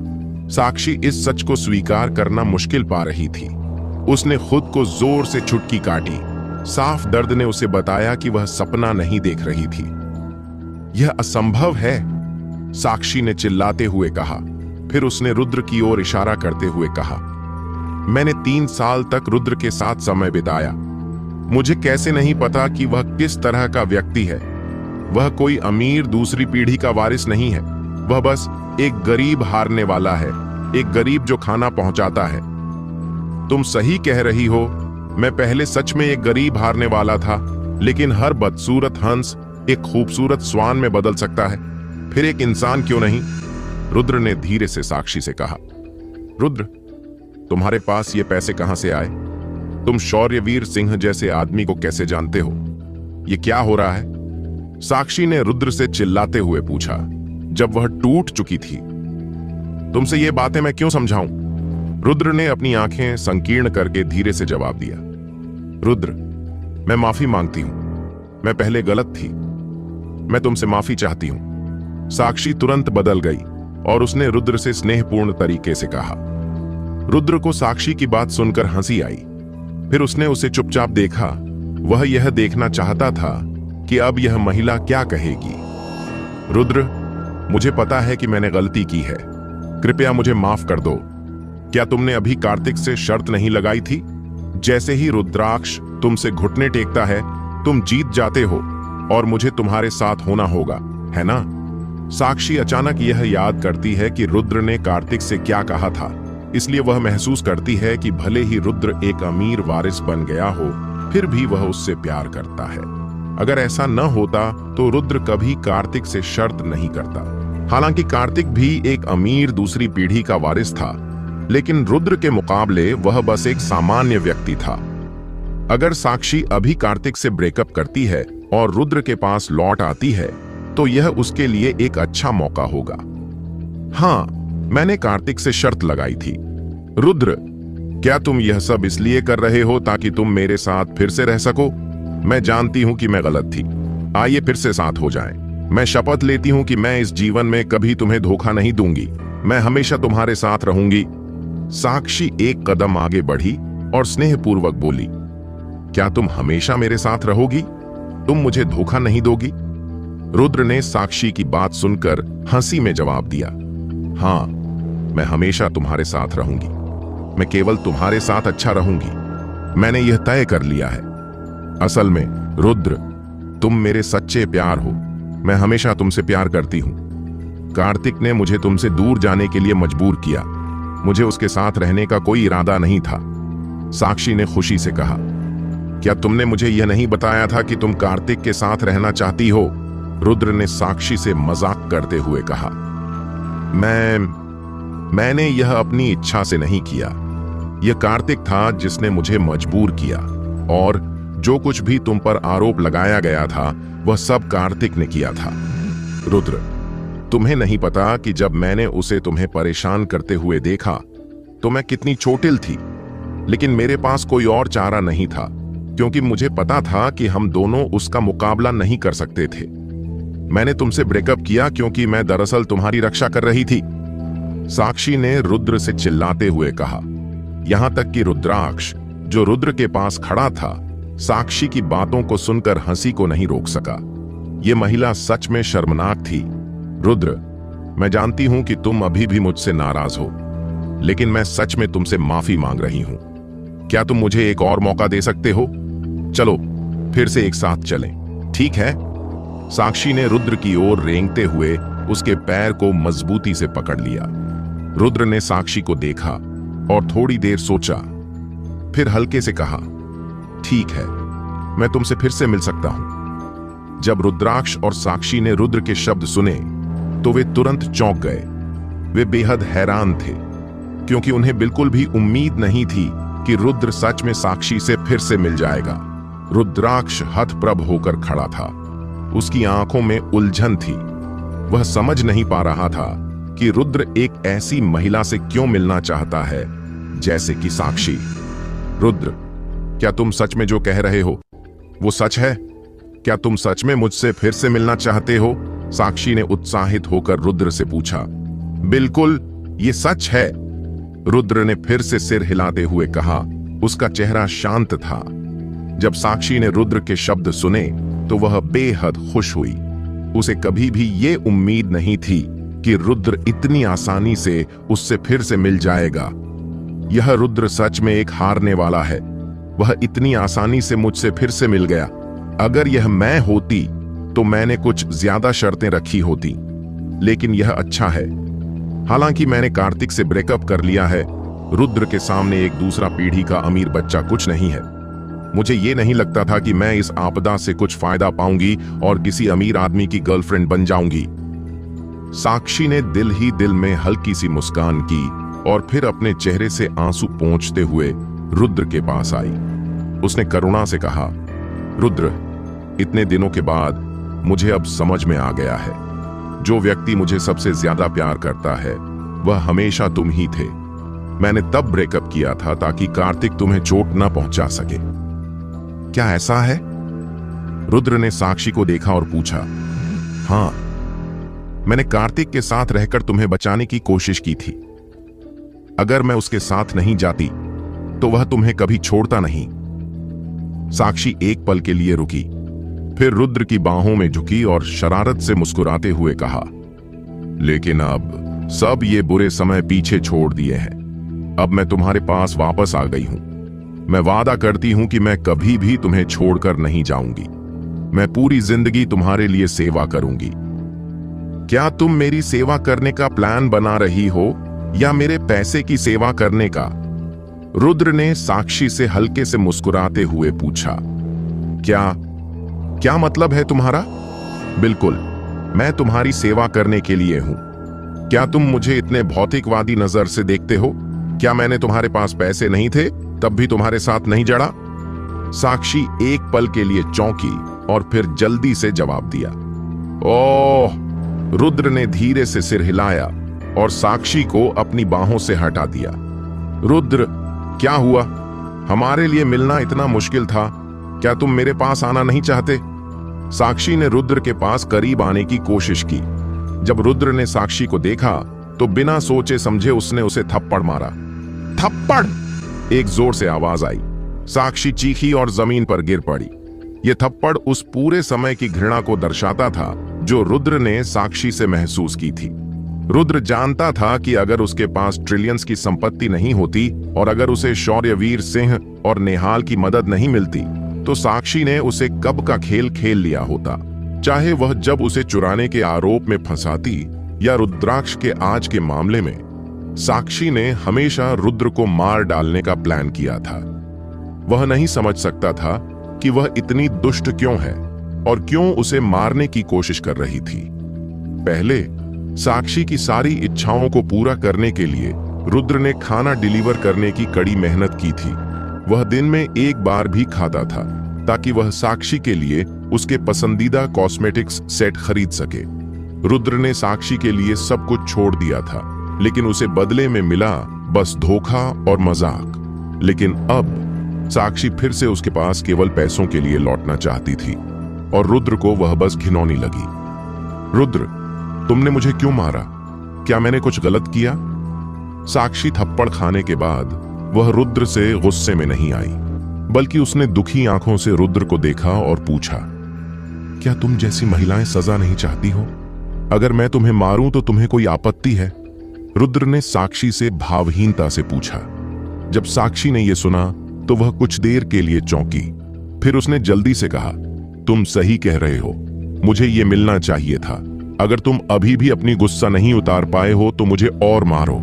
साक्षी इस सच को स्वीकार करना मुश्किल पा रही थी। उसने खुद को जोर से चुटकी काटी। साफ दर्द ने उसे बताया कि वह सपना नहीं देख रही थी। यह असंभव है, साक्षी ने चिल्लाते हुए कहा। फिर उसने रुद्र की ओर इशारा करते हुए कहा, मैंने 3 साल तक रुद्र के साथ समय बिताया। मुझे कैसे नहीं पता कि वह किस तरह का व्यक्ति है। वह कोई अमीर दूसरी पीढ़ी का वारिस नहीं है। वह बस एक गरीब हारने वाला है, एक गरीब जो खाना पहुंचाता है। तुम सही कह रही हो, मैं पहले सच में एक गरीब हारने वाला था, लेकिन हर बदसूरत हंस एक खूबसूरत स्वान में बदल सकता है, फिर एक इंसान क्यों नहीं? रुद्र ने धीरे से साक्षी से कहा। रुद्र, तुम्हारे पास ये पैसे कहां से आए? तुम शौर्यवीर सिंह जैसे आदमी को कैसे जानते हो? ये क्या हो रहा है? साक्षी ने रुद्र से चिल्लाते हुए पूछा, जब वह टूट चुकी थी। तुमसे ये बातें मैं क्यों समझाऊं? रुद्र ने अपनी आंखें संकीर्ण करके धीरे से जवाब दिया। रुद्र, मैं माफी मांगती हूं। मैं पहले गलत थी। मैं तुमसे माफी चाहती हूं। साक्षी तुरंत बदल गई और उसने रुद्र से स्नेहपूर्ण तरीके से कहा। रुद्र को साक्षी की बात सुनकर हंसी आई। फिर उसने उसे चुपचाप देखा। वह यह देखना चाहता था कि अब यह महिला क्या कहेगी। रुद्र, मुझे पता है कि मैंने गलती की है, कृपया मुझे माफ कर दो। क्या तुमने अभी कार्तिक से शर्त नहीं लगाई थी? जैसे ही रुद्राक्ष तुमसे घुटने टेकता है, तुम जीत जाते हो और मुझे तुम्हारे साथ होना होगा, है ना? साक्षी अचानक यह याद करती है कि रुद्र ने कार्तिक से क्या कहा था, इसलिए वह महसूस करती है कि भले ही रुद्र एक अमीर वारिस बन गया हो, फिर भी वह उससे प्यार करता है। अगर ऐसा न होता तो रुद्र कभी कार्तिक से शर्त नहीं करता। हालांकि कार्तिक भी एक अमीर दूसरी पीढ़ी का वारिस था, लेकिन रुद्र के मुकाबले वह बस एक सामान्य व्यक्ति था। अगर साक्षी अभी कार्तिक से ब्रेकअप करती है और रुद्र के पास लौट आती है, तो यह उसके लिए एक अच्छा मौका होगा। हाँ, मैंने कार्तिक से शर्त लगाई थी। रुद्र, क्या तुम यह सब इसलिए कर रहे हो ताकि तुम मेरे साथ फिर से रह सको? मैं जानती हूं कि मैं गलत थी। आइए फिर से साथ हो जाएं। मैं शपथ लेती हूं कि मैं इस जीवन में कभी तुम्हें धोखा नहीं दूंगी। मैं हमेशा तुम्हारे साथ रहूंगी। साक्षी एक कदम आगे बढ़ी और स्नेहपूर्वक बोली, क्या तुम हमेशा मेरे साथ रहोगी? तुम मुझे धोखा नहीं दोगी? रुद्र ने साक्षी की बात सुनकर हंसी में जवाब दिया, हाँ, मैं हमेशा तुम्हारे साथ रहूंगी। मैं केवल तुम्हारे साथ अच्छा रहूंगी। मैंने यह तय कर लिया है। असल में रुद्र, तुम मेरे सच्चे प्यार हो। मैं हमेशा तुमसे प्यार करती हूं। कार्तिक ने मुझे तुमसे दूर जाने के लिए मजबूर किया। मुझे उसके साथ रहने का कोई इरादा नहीं था। साक्षी ने खुशी से कहा, क्या तुमने मुझे यह नहीं बताया था कि तुम कार्तिक के साथ रहना चाहती हो? रुद्र ने साक्षी से मजाक करते हुए कहा, मैंने यह अपनी इच्छा से नहीं किया। यह कार्तिक था जिसने मुझे मजबूर किया, और जो कुछ भी तुम पर आरोप लगाया गया था वह सब कार्तिक ने किया था। रुद्र, तुम्हें नहीं पता कि जब मैंने उसे तुम्हें परेशान करते हुए देखा तो मैं कितनी चोटिल थी, लेकिन मेरे पास कोई और चारा नहीं था, क्योंकि मुझे पता था कि हम दोनों उसका मुकाबला नहीं कर सकते थे। मैंने तुमसे ब्रेकअप किया क्योंकि मैं दरअसल तुम्हारी रक्षा कर रही थी। साक्षी ने रुद्र से चिल्लाते हुए कहा। यहां तक कि रुद्राक्ष, जो रुद्र के पास खड़ा था, साक्षी की बातों को सुनकर हंसी को नहीं रोक सका। यह महिला सच में शर्मनाक थी। रुद्र, मैं जानती हूं कि तुम अभी भी मुझसे नाराज हो, लेकिन मैं सच में तुमसे माफी मांग रही हूं। क्या तुम मुझे एक और मौका दे सकते हो? चलो फिर से एक साथ चलें, ठीक है? साक्षी ने रुद्र की ओर रेंगते हुए उसके पैर को मजबूती से पकड़ लिया। रुद्र ने साक्षी को देखा और थोड़ी देर सोचा, फिर हल्के से कहा, ठीक है, मैं तुमसे फिर से मिल सकता हूं। जब रुद्राक्ष और साक्षी ने रुद्र के शब्द सुने तो वे तुरंत चौंक गए। वे बेहद हैरान थे, क्योंकि उन्हें बिल्कुल भी उम्मीद नहीं थी कि रुद्र सच में साक्षी से फिर से मिल जाएगा। रुद्राक्ष हतप्रभ होकर खड़ा था। उसकी आंखों में उलझन थी। वह समझ नहीं पा रहा था कि रुद्र एक ऐसी महिला से क्यों मिलना चाहता है जैसे कि साक्षी। रुद्र, क्या तुम सच में जो कह रहे हो वो सच है? क्या तुम सच में मुझसे फिर से मिलना चाहते हो? साक्षी ने उत्साहित होकर रुद्र से पूछा। बिल्कुल, ये सच है, रुद्र ने फिर से सिर हिलाते हुए कहा। उसका चेहरा शांत था। जब साक्षी ने रुद्र के शब्द सुने तो वह बेहद खुश हुई। उसे कभी भी ये उम्मीद नहीं थी कि रुद्र इतनी आसानी से उससे फिर से मिल जाएगा। यह रुद्र सच में एक हारने वाला है। वह इतनी आसानी से मुझसे फिर से मिल गया। अगर यह मैं होती तो मैंने कुछ ज्यादा शर्तें रखी होती, लेकिन यह अच्छा है। हालांकि मैंने कार्तिक से ब्रेकअप कर लिया है। रुद्र के सामने एक दूसरा पीढ़ी का अमीर बच्चा कुछ नहीं है। मुझे ये नहीं लगता था कि मैं इस आपदा से कुछ फायदा पाऊंगी और किसी अमीर आदमी की गर्लफ्रेंड बन जाऊंगी। साक्षी ने दिल ही दिल में हल्की सी मुस्कान की और फिर अपने चेहरे से आंसू पोंछते हुए रुद्र के पास आई। उसने करुणा से कहा, रुद्र, इतने दिनों के बाद मुझे अब समझ में आ गया है, जो व्यक्ति मुझे सबसे ज्यादा प्यार करता है वह हमेशा तुम ही थे। मैंने तब ब्रेकअप किया था ताकि कार्तिक तुम्हें चोट न पहुंचा सके। क्या ऐसा है? रुद्र ने साक्षी को देखा और पूछा। हां, मैंने कार्तिक के साथ रहकर तुम्हें बचाने की कोशिश की थी। अगर मैं उसके साथ नहीं जाती तो वह तुम्हें कभी छोड़ता नहीं। साक्षी एक पल के लिए रुकी, फिर रुद्र की बाहों में झुकी और शरारत से मुस्कुराते हुए कहा, लेकिन अब सब ये बुरे समय पीछे छोड़ दिए हैं। अब मैं तुम्हारे पास वापस आ गई हूं। मैं वादा करती हूं कि मैं कभी भी तुम्हें छोड़कर नहीं जाऊंगी। मैं पूरी जिंदगी तुम्हारे लिए सेवा करूंगी। क्या तुम मेरी सेवा करने का प्लान बना रही हो या मेरे पैसे की सेवा करने का? रुद्र ने साक्षी से हल्के से मुस्कुराते हुए पूछा। क्या मतलब है तुम्हारा? बिल्कुल, मैं तुम्हारी सेवा करने के लिए हूं। क्या तुम मुझे इतने भौतिकवादी नजर से देखते हो? क्या मैंने तुम्हारे पास पैसे नहीं थे तब भी तुम्हारे साथ नहीं जड़ा? साक्षी एक पल के लिए चौंकी और फिर जल्दी से जवाब दिया। ओह! रुद्र ने धीरे से सिर हिलाया और साक्षी को अपनी बाहों से हटा दिया। रुद्र, क्या हुआ? हमारे लिए मिलना इतना मुश्किल था, क्या तुम मेरे पास आना नहीं चाहते? साक्षी ने रुद्र के पास करीब आने की कोशिश की। जब रुद्र ने साक्षी को देखा तो बिना सोचे समझे उसने उसे थप्पड़ मारा। थप्पड़! एक जोर से आवाज आई। साक्षी चीखी और जमीन पर गिर पड़ी। यह थप्पड़ उस पूरे समय की घृणा को दर्शाता था जो रुद्र ने साक्षी से महसूस की थी। रुद्र जानता था कि अगर उसके पास ट्रिलियंस की संपत्ति नहीं होती और अगर उसे शौर्यवीर सिंह और नेहाल की मदद नहीं मिलती तो साक्षी ने उसे कब का खेल खेल लिया होता। चाहे वह जब उसे चुराने के आरोप में फंसाती या रुद्राक्ष के आज के मामले में, साक्षी ने हमेशा रुद्र को मार डालने का प्लान किया था। वह नहीं समझ सकता था कि वह इतनी दुष्ट क्यों है और क्यों उसे मारने की कोशिश कर रही थी। पहले साक्षी की सारी इच्छाओं को पूरा करने के लिए रुद्र ने खाना डिलीवर करने की कड़ी मेहनत की थी। वह दिन में एक बार भी खाता था ताकि वह साक्षी के लिए उसके पसंदीदा कॉस्मेटिक्स सेट खरीद सके। रुद्र ने साक्षी के लिए सब कुछ छोड़ दिया था, लेकिन उसे बदले में मिला बस धोखा और मजाक। लेकिन अब साक्षी फिर से उसके पास केवल पैसों के लिए लौटना चाहती थी और रुद्र को वह बस घिनौनी लगी। रुद्र, तुमने मुझे क्यों मारा? क्या मैंने कुछ गलत किया? साक्षी थप्पड़ खाने के बाद वह रुद्र से गुस्से में नहीं आई, बल्कि उसने दुखी आंखों से रुद्र को देखा और पूछा, क्या तुम जैसी महिलाएं सजा नहीं चाहती हो? अगर मैं तुम्हें मारूं तो तुम्हें कोई आपत्ति है? रुद्र ने साक्षी से भावहीनता से पूछा। जब साक्षी ने यह सुना तो वह कुछ देर के लिए चौंकी। फिर उसने जल्दी से कहा, तुम सही कह रहे हो, मुझे ये मिलना चाहिए था। अगर तुम अभी भी अपनी गुस्सा नहीं उतार पाए हो तो मुझे और मारो।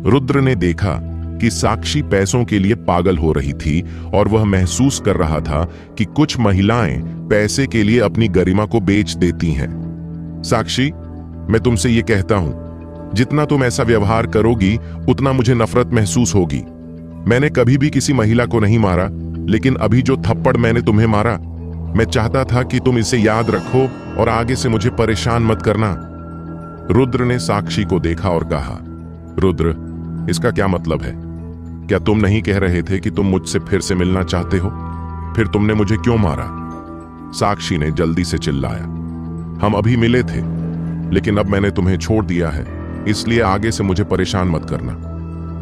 रुद्र ने देखा कि साक्षी पैसों के लिए पागल हो रही थी और वह महसूस कर रहा था कि कुछ महिलाएं पैसे के लिए अपनी गरिमा को बेच देती हैं। साक्षी, मैं तुमसे ये कहता हूं, जितना तुम ऐसा व्यवहार करोगी उतना मुझे नफरत महसूस होगी। मैंने कभी भी किसी महिला को नहीं मारा, लेकिन अभी जो थप्पड़ मैंने तुम्हें मारा, मैं चाहता था कि तुम इसे याद रखो और आगे से मुझे परेशान मत करना। रुद्र ने साक्षी को देखा और कहा, रुद्र, इसका क्या मतलब है? क्या तुम नहीं कह रहे थे कि तुम मुझसे फिर से मिलना चाहते हो? फिर तुमने मुझे क्यों मारा? साक्षी ने जल्दी से चिल्लाया, हम अभी मिले थे, लेकिन अब मैंने तुम्हें छोड़ दिया है, इसलिए आगे से मुझे परेशान मत करना।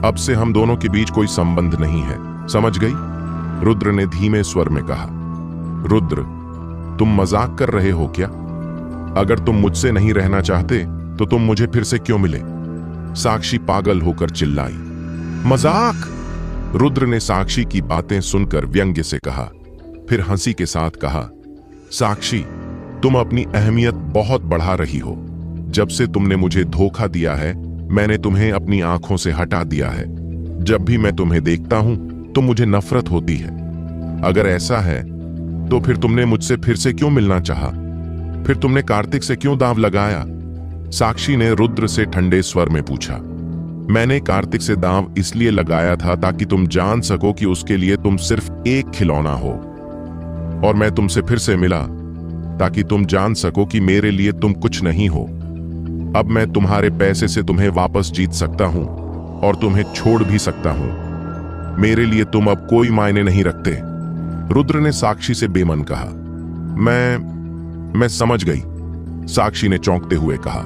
अब से हम दोनों के बीच कोई संबंध नहीं है, समझ गई? रुद्र ने धीमे स्वर में कहा। रुद्र, तुम मजाक कर रहे हो क्या? अगर तुम मुझसे नहीं रहना चाहते तो तुम मुझे फिर से क्यों मिले? साक्षी पागल होकर चिल्लाई। मजाक? रुद्र ने साक्षी की बातें सुनकर व्यंग्य से कहा, फिर हंसी के साथ कहा, साक्षी, तुम अपनी अहमियत बहुत बढ़ा रही हो। जब से तुमने मुझे धोखा दिया है, मैंने तुम्हें अपनी आंखों से हटा दिया है। जब भी मैं तुम्हें देखता हूं तो मुझे नफरत होती है। अगर ऐसा है तो फिर तुमने मुझसे फिर से क्यों मिलना चाहा? फिर तुमने कार्तिक से क्यों दांव लगाया? साक्षी ने रुद्र से ठंडे स्वर में पूछा। मैंने कार्तिक से दांव इसलिए लगाया था ताकि तुम जान सको कि उसके लिए तुम सिर्फ एक खिलौना हो, और मैं तुमसे फिर से मिला ताकि तुम जान सको कि मेरे लिए तुम कुछ नहीं हो। अब मैं तुम्हारे पैसे से तुम्हें वापस जीत सकता हूं और तुम्हें छोड़ भी सकता हूं। मेरे लिए तुम अब कोई मायने नहीं रखते। रुद्र ने साक्षी से बेमन कहा। मैं समझ गई, साक्षी ने चौंकते हुए कहा।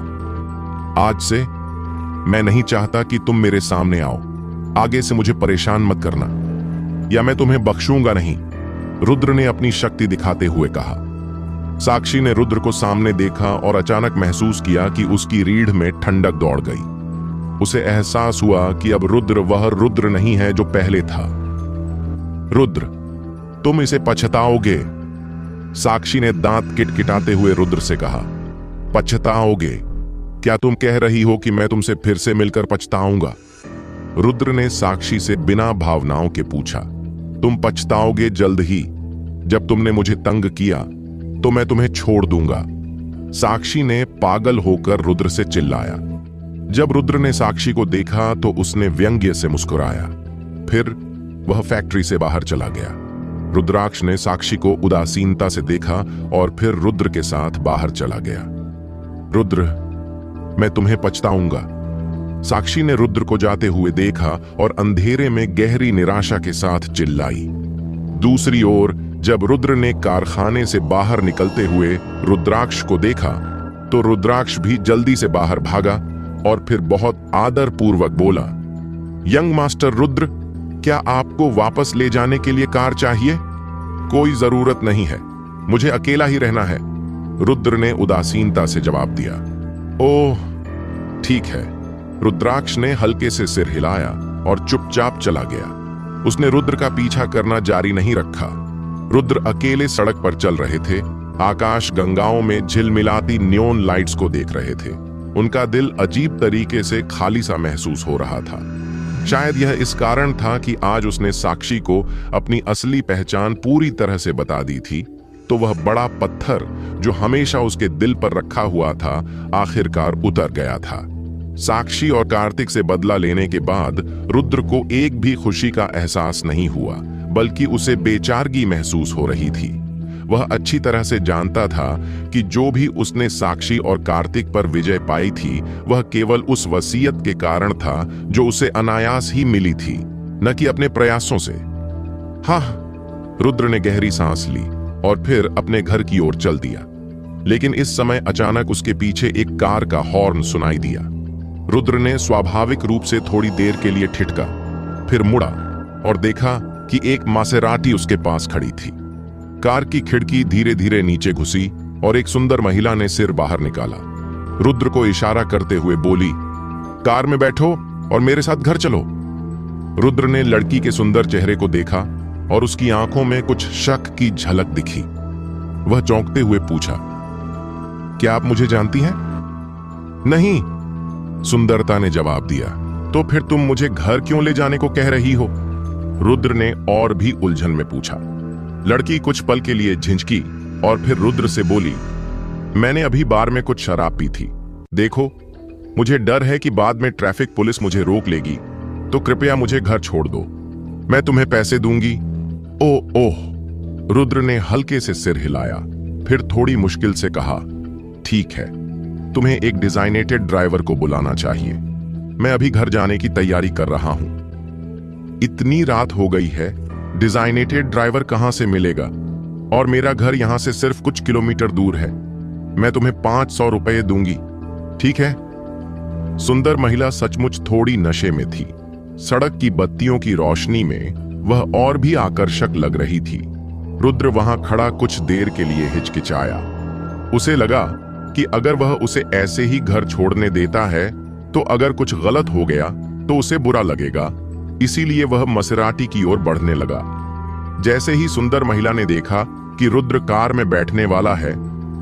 आज से मैं नहीं चाहता कि तुम मेरे सामने आओ। आगे से मुझे परेशान मत करना या मैं तुम्हें बख्शूंगा नहीं, रुद्र ने अपनी शक्ति दिखाते हुए कहा। साक्षी ने रुद्र को सामने देखा और अचानक महसूस किया कि उसकी रीढ़ में ठंडक दौड़ गई। उसे एहसास हुआ कि अब रुद्र वह रुद्र नहीं है जो पहले था। रुद्र, तुम इसे पछताओगे, साक्षी ने दांत किटकिटाते हुए रुद्र से कहा। पछताओगे? क्या तुम कह रही हो कि मैं तुमसे फिर से मिलकर पछताऊंगा? रुद्र ने साक्षी से बिना भावनाओं के पूछा। तुम पछताओगे जल्द ही। जब तुमने मुझे तंग किया तो मैं तुम्हें छोड़ दूंगा, साक्षी ने पागल होकर रुद्र से चिल्लाया। जब रुद्र ने साक्षी को देखा तो उसने व्यंग्य से मुस्कुराया। फिर वह फैक्ट्री से बाहर चला गया। रुद्राक्ष ने साक्षी को उदासीनता से देखा और फिर रुद्र के साथ बाहर चला गया। रुद्र, मैं तुम्हें पछताऊंगा, साक्षी ने रुद्र को जाते हुए देखा और अंधेरे में गहरी निराशा के साथ चिल्लाई। दूसरी ओर जब रुद्र ने कारखाने से बाहर निकलते हुए रुद्राक्ष को देखा तो रुद्राक्ष भी जल्दी से बाहर भागा और फिर बहुत आदरपूर्वक बोला, यंग मास्टर रुद्र, क्या आपको वापस ले जाने के लिए कार चाहिए? कोई जरूरत नहीं है, मुझे अकेला ही रहना है, रुद्र ने उदासीनता से जवाब दिया। ओह ठीक है, रुद्राक्ष ने हल्के से सिर हिलाया और चुपचाप चला गया। उसने रुद्र का पीछा करना जारी नहीं रखा। रुद्र अकेले सड़क पर चल रहे थे। आकाश गंगाओं में झिलमिलाती नियोन लाइट्स को देख रहे थे। उनका दिल अजीब तरीके से खाली सा महसूस हो रहा था। शायद यह इस कारण था कि आज उसने साक्षी को अपनी असली पहचान पूरी तरह से बता दी थी, तो वह बड़ा पत्थर जो हमेशा उसके दिल पर रखा हुआ था आखिरकार उतर गया था। साक्षी और कार्तिक से बदला लेने के बाद रुद्र को एक भी खुशी का एहसास नहीं हुआ, बल्कि उसे बेचारगी महसूस हो रही थी। वह अच्छी तरह से जानता था कि जो भी उसने साक्षी और कार्तिक पर विजय पाई थी वह केवल उस वसीयत के कारण था जो उसे अनायास ही मिली थी, न कि अपने प्रयासों से। हाँ, रुद्र ने गहरी सांस ली और फिर अपने घर की ओर चल दिया। लेकिन इस समय अचानक उसके पीछे एक कार का हॉर्न सुनाई दिया। रुद्र ने स्वाभाविक रूप से थोड़ी देर के लिए ठिठका, फिर मुड़ा और देखा कि एक मासेराटी उसके पास खड़ी थी। कार की खिड़की धीरे धीरे नीचे घुसी और एक सुंदर महिला ने सिर बाहर निकाला। रुद्र को इशारा करते हुए बोली, कार में बैठो और मेरे साथ घर चलो। रुद्र ने लड़की के सुंदर चेहरे को देखा और उसकी आंखों में कुछ शक की झलक दिखी। वह चौंकते हुए पूछा, क्या आप मुझे जानती हैं? नहीं, सुंदरता ने जवाब दिया। तो फिर तुम मुझे घर क्यों ले जाने को कह रही हो? रुद्र ने और भी उलझन में पूछा। लड़की कुछ पल के लिए झिझकी और फिर रुद्र से बोली, मैंने अभी बार में कुछ शराब पी थी। देखो, मुझे डर है कि बाद में ट्रैफिक पुलिस मुझे रोक लेगी, तो कृपया मुझे घर छोड़ दो। मैं तुम्हें पैसे दूंगी। ओह, रुद्र ने हल्के से सिर हिलाया, फिर थोड़ी मुश्किल से कहा, ठीक है, तुम्हें एक डिजाइनेटेड ड्राइवर को बुलाना चाहिए। मैं अभी घर जाने की तैयारी कर रहा हूं। इतनी रात हो गई है, डिजाइनेटेड ड्राइवर कहां से मिलेगा? और मेरा घर यहां से सिर्फ कुछ किलोमीटर दूर है। मैं तुम्हें 500 रुपये दूंगी, ठीक है? सुंदर महिला सचमुच थोड़ी नशे में थी। सड़क की बत्तियों की रोशनी में वह और भी आकर्षक लग रही थी। रुद्र वहां खड़ा कुछ देर के लिए हिचकिचाया। उसे लगा कि अगर वह उसे ऐसे ही घर छोड़ने देता है तो अगर कुछ गलत हो गया तो उसे बुरा लगेगा, इसीलिए वह मसेराटी की ओर बढ़ने लगा। जैसे ही सुंदर महिला ने देखा कि रुद्र कार में बैठने वाला है,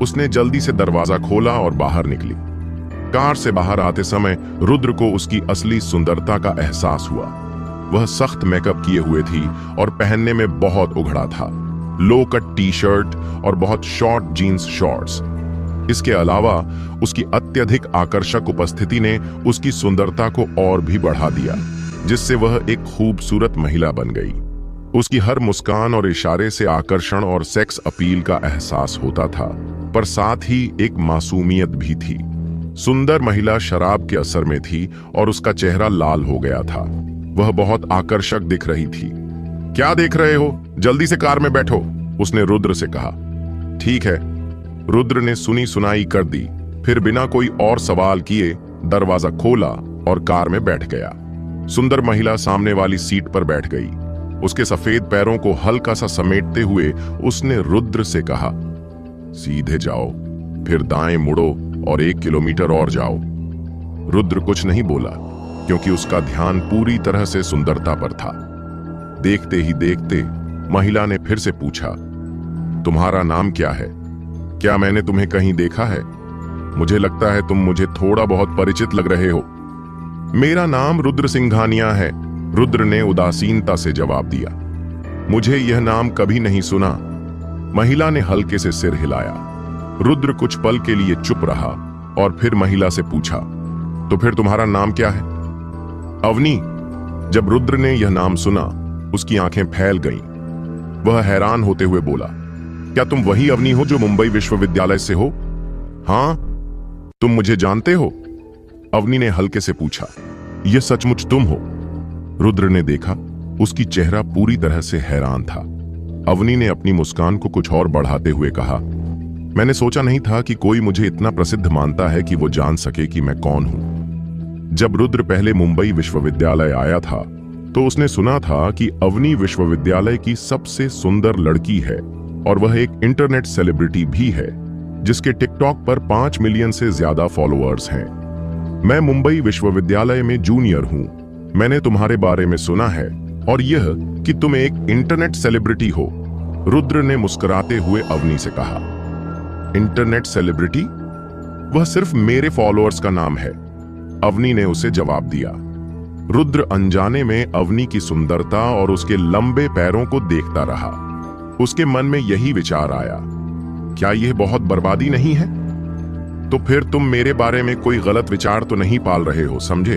उसने जल्दी से दरवाजा खोला और बाहर निकली। कार से बाहर आते समय रुद्र को उसकी असली सुंदरता का एहसास हुआ। वह सख्त मेकअप किए हुए थी और पहनने में बहुत उघड़ा था। लो कट टी शर्ट और बहुत शॉर्ट जीन्स शॉर्ट्स। इसके अलावा उसकी अत्यधिक आकर्षक उपस्थिति ने उसकी सुंदरता को और भी बढ़ा दिया, जिससे वह एक खूबसूरत महिला बन गई। उसकी हर मुस्कान और इशारे से आकर्षण और सेक्स अपील का एहसास होता था, पर साथ ही एक मासूमियत भी थी। सुंदर महिला शराब के असर में थी और उसका चेहरा लाल हो गया था। वह बहुत आकर्षक दिख रही थी। क्या देख रहे हो? जल्दी से कार में बैठो, उसने रुद्र से कहा। ठीक है, रुद्र ने सुनी सुनाई कर दी, फिर बिना कोई और सवाल किए दरवाजा खोला और कार में बैठ गया। सुंदर महिला सामने वाली सीट पर बैठ गई। उसके सफेद पैरों को हल्का सा समेटते हुए उसने रुद्र से कहा, सीधे जाओ, फिर दाएं मुड़ो और 1 किलोमीटर और जाओ। रुद्र कुछ नहीं बोला, क्योंकि उसका ध्यान पूरी तरह से सुंदरता पर था। देखते ही देखते महिला ने फिर से पूछा, तुम्हारा नाम क्या है? क्या मैंने तुम्हें कहीं देखा है? मुझे लगता है तुम मुझे थोड़ा बहुत परिचित लग रहे हो। मेरा नाम रुद्र सिंघानिया है, रुद्र ने उदासीनता से जवाब दिया। मुझे यह नाम कभी नहीं सुना। महिला ने हल्के से सिर हिलाया। रुद्र कुछ पल के लिए चुप रहा और फिर महिला से पूछा, तो फिर तुम्हारा नाम क्या है? अवनी। जब रुद्र ने यह नाम सुना, उसकी आंखें फैल गईं। वह हैरान होते हुए बोला, क्या तुम वही अवनी हो जो मुंबई विश्वविद्यालय से हो? हाँ, तुम मुझे जानते हो? अवनी ने हल्के से पूछा। यह सचमुच तुम हो? रुद्र ने देखा, उसकी चेहरा पूरी तरह से हैरान था। अवनी ने अपनी मुस्कान को कुछ और बढ़ाते हुए कहा, मैंने सोचा नहीं था कि कोई मुझे इतना प्रसिद्ध मानता है कि वो जान सके कि मैं कौन हूं। जब रुद्र पहले मुंबई विश्वविद्यालय आया था तो उसने सुना था कि अवनी विश्वविद्यालय की सबसे सुंदर लड़की है और वह एक इंटरनेट सेलिब्रिटी भी है, जिसके टिकटॉक पर 5 मिलियन से ज्यादा फॉलोअर्स हैं। मैं मुंबई विश्वविद्यालय में जूनियर हूं। मैंने तुम्हारे बारे में सुना है और यह कि तुम एक इंटरनेट सेलिब्रिटी हो। रुद्र ने मुस्कुराते हुए अवनी से कहा। Internet celebrity? वह सिर्फ मेरे फॉलोअर्स का नाम है, अवनी ने उसे जवाब दिया। रुद्र अनजाने में अवनी की सुंदरता और उसके लंबे पैरों को देखता रहा। उसके मन में यही विचार आया, क्या यह बहुत बर्बादी नहीं है? तो फिर तुम मेरे बारे में कोई गलत विचार तो नहीं पाल रहे हो, समझे?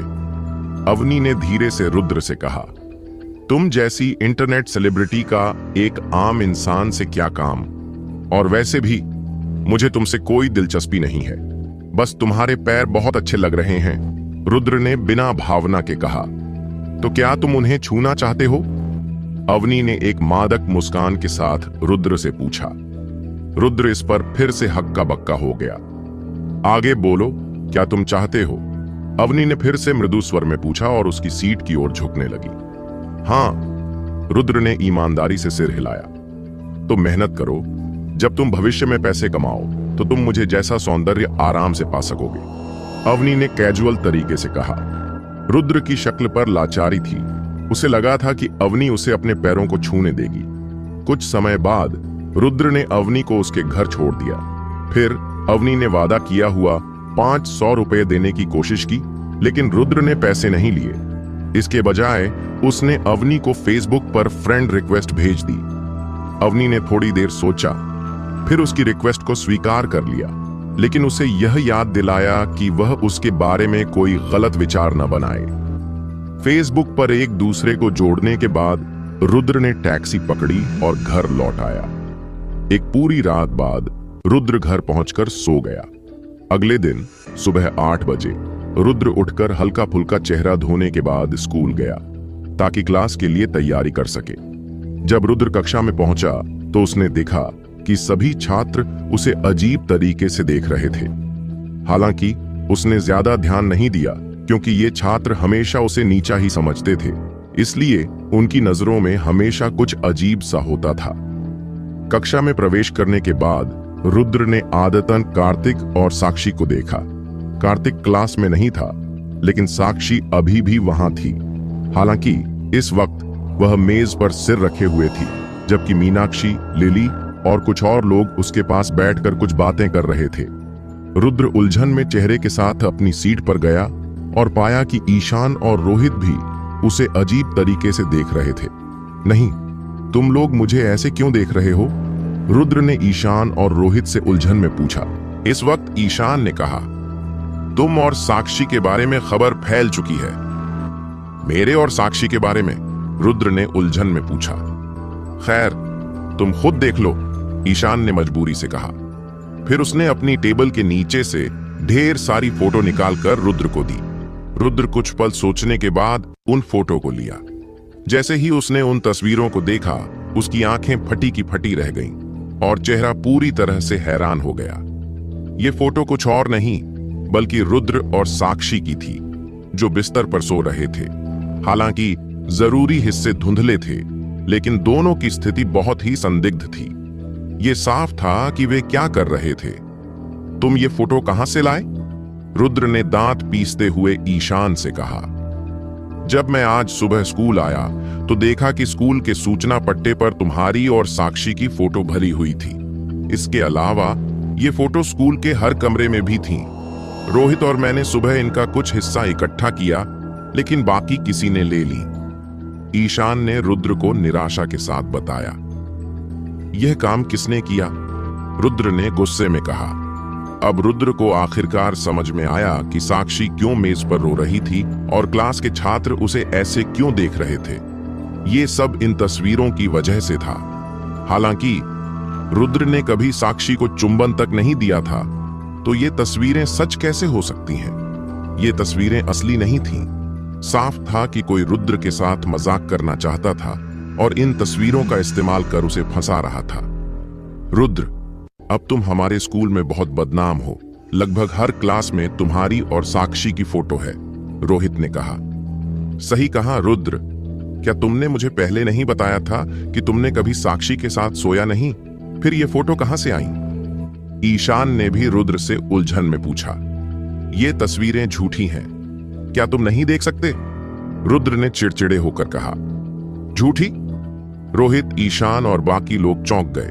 अवनी ने धीरे से रुद्र से कहा, तुम जैसी इंटरनेट सेलिब्रिटी का एक आम इंसान से क्या काम? और वैसे भी मुझे तुमसे कोई दिलचस्पी नहीं है, बस तुम्हारे पैर बहुत अच्छे लग रहे हैं, रुद्र ने बिना भावना के कहा। तो क्या तुम उन्हें छूना चाहते हो? अवनी ने एक मादक मुस्कान के साथ रुद्र से पूछा। रुद्र इस पर फिर से हक्का बक्का हो गया। आगे बोलो, क्या तुम चाहते हो? अवनी ने फिर से मृदु स्वर में पूछा और उसकी सीट की ओर झुकने लगी। हाँ, रुद्र ने ईमानदारी से सिर हिलाया। तो मेहनत करो, जब तुम भविष्य में पैसे कमाओ तो तुम मुझे जैसा सौंदर्य आराम से पा सकोगे, अवनी ने कैजुअल तरीके से कहा। रुद्र की शक्ल पर लाचारी थी। उसे लगा था कि अवनी उसे अपने पैरों को छूने देगी। कुछ समय बाद रुद्र ने अवनी को उसके घर छोड़ दिया। फिर अवनी ने वादा किया हुआ 500 रुपए देने की कोशिश की, लेकिन रुद्र ने पैसे नहीं लिए। इसके बजाय उसने अवनी को फेसबुक पर फ्रेंड रिक्वेस्ट भेज दी। अवनी ने थोड़ी देर सोचा, फिर उसकी रिक्वेस्ट को स्वीकार कर लिया, लेकिन उसे यह याद दिलाया कि वह उसके बारे में कोई गलत विचार न बनाए। फेसबुक पर एक दूसरे को जोड़ने के बाद रुद्र ने टैक्सी पकड़ी और घर लौट आया। एक पूरी रात बाद रुद्र घर पहुंचकर सो गया। अगले दिन सुबह 8 बजे रुद्र उठकर हल्का फुल्का चेहरा धोने के बाद स्कूल गया, ताकि क्लास के लिए तैयारी कर सके। जब रुद्र कक्षा में पहुंचा तो उसने देखा कि सभी छात्र उसे अजीब तरीके से देख रहे थे। हालांकि उसने ज्यादा ध्यान नहीं दिया, क्योंकि ये छात्र हमेशा उसे नीचा ही समझते थे, इसलिए उनकी नजरों में हमेशा कुछ अजीब सा होता था। कक्षा में प्रवेश करने के बाद रुद्र ने आदतन कार्तिक और साक्षी को देखा। कार्तिक क्लास में नहीं था, लेकिन साक्षी अभी भी वहां थी। हालांकि इस वक्त वह मेज पर सिर रखे हुए थी, जबकि मीनाक्षी, लिली और कुछ और लोग उसके पास बैठकर कुछ बातें कर रहे थे। रुद्र उलझन में चेहरे के साथ अपनी सीट पर गया और पाया कि ईशान और रोहित भी उसे अजीब तरीके से देख रहे थे। नहीं, तुम लोग मुझे ऐसे क्यों देख रहे हो? रुद्र ने ईशान और रोहित से उलझन में पूछा। इस वक्त ईशान ने कहा, तुम और साक्षी के बारे में खबर फैल चुकी है। मेरे और साक्षी के बारे में? रुद्र ने उलझन में पूछा। खैर, तुम खुद देख लो, ईशान ने मजबूरी से कहा। फिर उसने अपनी टेबल के नीचे से ढेर सारी फोटो निकालकर रुद्र को दी। रुद्र कुछ पल सोचने के बाद उन फोटो को लिया। जैसे ही उसने उन तस्वीरों को देखा, उसकी आंखें फटी की फटी रह गईं और चेहरा पूरी तरह से हैरान हो गया। ये फोटो कुछ और नहीं, बल्कि रुद्र और साक्षी की थी, जो बिस्तर पर सो रहे थे। हालांकि जरूरी हिस्से धुंधले थे, लेकिन दोनों की स्थिति बहुत ही संदिग्ध थी। ये साफ था कि वे क्या कर रहे थे। तुम ये फोटो कहां से लाए? रुद्र ने दांत पीसते हुए ईशान से कहा। जब मैं आज सुबह स्कूल आया तो देखा कि स्कूल के सूचना पट्टे पर तुम्हारी और साक्षी की फोटो भरी हुई थी। इसके अलावा ये फोटो स्कूल के हर कमरे में भी थी। रोहित और मैंने सुबह इनका कुछ हिस्सा इकट्ठा किया, लेकिन बाकी किसी ने ले ली। ईशान ने रुद्र को निराशा के साथ बताया। यह काम किसने किया? रुद्र ने गुस्से में कहा। अब रुद्र को आखिरकार समझ में आया कि साक्षी क्यों मेज पर रो रही थी और क्लास के छात्र उसे ऐसे क्यों देख रहे थे। ये सब इन तस्वीरों की वजह से था। हालांकि रुद्र ने कभी साक्षी को चुंबन तक नहीं दिया था, तो ये तस्वीरें सच कैसे हो सकती हैं? ये तस्वीरें असली नहीं थीं। साफ था कि कोई रुद्र के साथ मजाक करना चाहता था और इन तस्वीरों का इस्तेमाल कर उसे फंसा रहा था। रुद्र, अब तुम हमारे स्कूल में बहुत बदनाम हो। लगभग हर क्लास में तुम्हारी और साक्षी की फोटो है, रोहित ने कहा। सही कहा रुद्र। क्या तुमने मुझे पहले नहीं बताया था कि तुमने कभी साक्षी के साथ सोया नहीं? फिर ये फोटो कहां से आई? ईशान ने भी रुद्र से उलझन में पूछा। ये तस्वीरें झूठी हैं, क्या तुम नहीं देख सकते? रुद्र ने चिड़चिड़े होकर कहा। झूठी? रोहित, ईशान और बाकी लोग चौंक गए।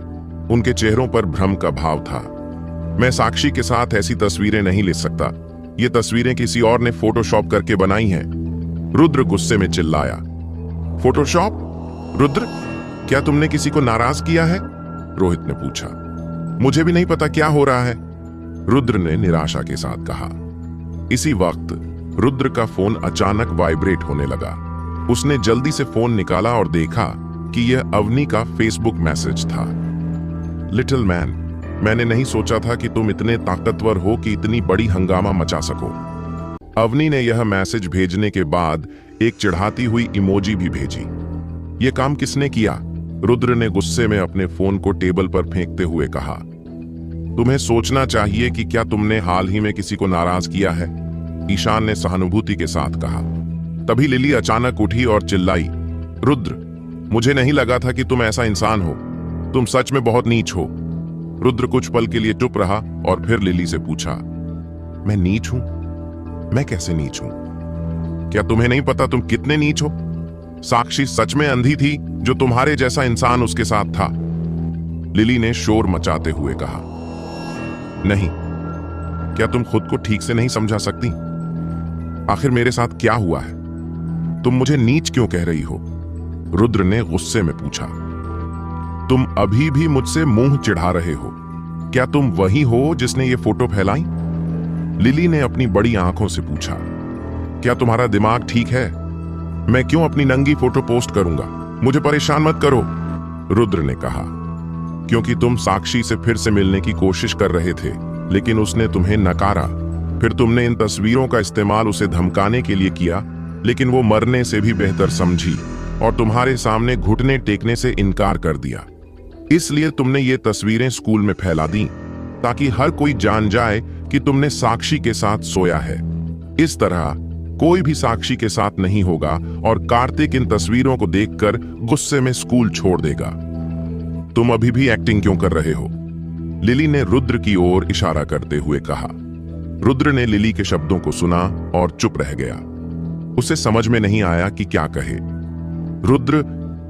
उनके चेहरों पर भ्रम का भाव था। मैं साक्षी के साथ ऐसी तस्वीरें नहीं ले सकता। ये तस्वीरें किसी और ने फोटोशॉप करके बनाई हैं। रुद्र गुस्से में चिल्लाया। फोटोशॉप? रुद्र, क्या तुमने किसी को नाराज किया है? रोहित ने पूछा। मुझे भी नहीं पता क्या हो रहा है, रुद्र ने निराशा के साथ कहा। इसी वक्त रुद्र का फोन अचानक वाइब्रेट होने लगा। उसने जल्दी से फोन निकाला और देखा कि यह अवनी का फेसबुक मैसेज था। लिटिल मैन, मैंने नहीं सोचा था कि तुम इतने ताकतवर हो कि इतनी बड़ी हंगामा मचा सको। अवनी ने यह मैसेज भेजने के बाद एक चिढ़ाती हुई इमोजी भी भेजी। यह काम किसने किया? रुद्र ने गुस्से में अपने फोन को टेबल पर फेंकते हुए कहा। तुम्हें सोचना चाहिए कि क्या तुमने हाल ही में किसी को नाराज किया है, ईशान ने सहानुभूति के साथ कहा। तभी लिली अचानक उठी और चिल्लाई। रुद्र, मुझे नहीं लगा था कि तुम ऐसा इंसान हो। तुम सच में बहुत नीच हो। रुद्र कुछ पल के लिए चुप रहा और फिर लिली से पूछा। मैं नीच हूं? मैं कैसे नीच हूं? क्या तुम्हें नहीं पता तुम कितने नीच हो? साक्षी सच में अंधी थी जो तुम्हारे जैसा इंसान उसके साथ था, लिली ने शोर मचाते हुए कहा। नहीं, क्या तुम खुद को ठीक से नहीं समझा सकती? आखिर मेरे साथ क्या हुआ है? तुम मुझे नीच क्यों कह रही हो? रुद्र ने गुस्से में पूछा। तुम अभी भी मुझसे मुंह चिढ़ा रहे हो। क्या तुम वही हो जिसने ये फोटो फैलाई? लिली ने अपनी बड़ी आंखों से पूछा। क्या तुम्हारा दिमाग ठीक है? मैं क्यों अपनी नंगी फोटो पोस्ट करूंगा? मुझे परेशान मत करो, रुद्र ने कहा। क्योंकि तुम साक्षी से फिर से मिलने की कोशिश कर रहे थे, लेकिन उसने तुम्हें नकारा। फिर तुमने इन तस्वीरों का इस्तेमाल उसे धमकाने के लिए किया, लेकिन वो मरने से भी बेहतर समझी और तुम्हारे सामने घुटने टेकने से इनकार कर दिया। इसलिए तुमने ये तस्वीरें स्कूल में फैला दी ताकि हर कोई जान जाए कि तुमने साक्षी के साथ सोया है। इस तरह कोई भी साक्षी के साथ नहीं होगा और कार्तिक इन तस्वीरों को देखकर गुस्से में स्कूल छोड़ देगा। तुम अभी भी एक्टिंग क्यों कर रहे हो? लिली ने रुद्र की ओर इशारा करते हुए कहा। रुद्र ने लिली के शब्दों को सुना और चुप रह गया। उसे समझ में नहीं आया कि क्या कहे। रुद्र,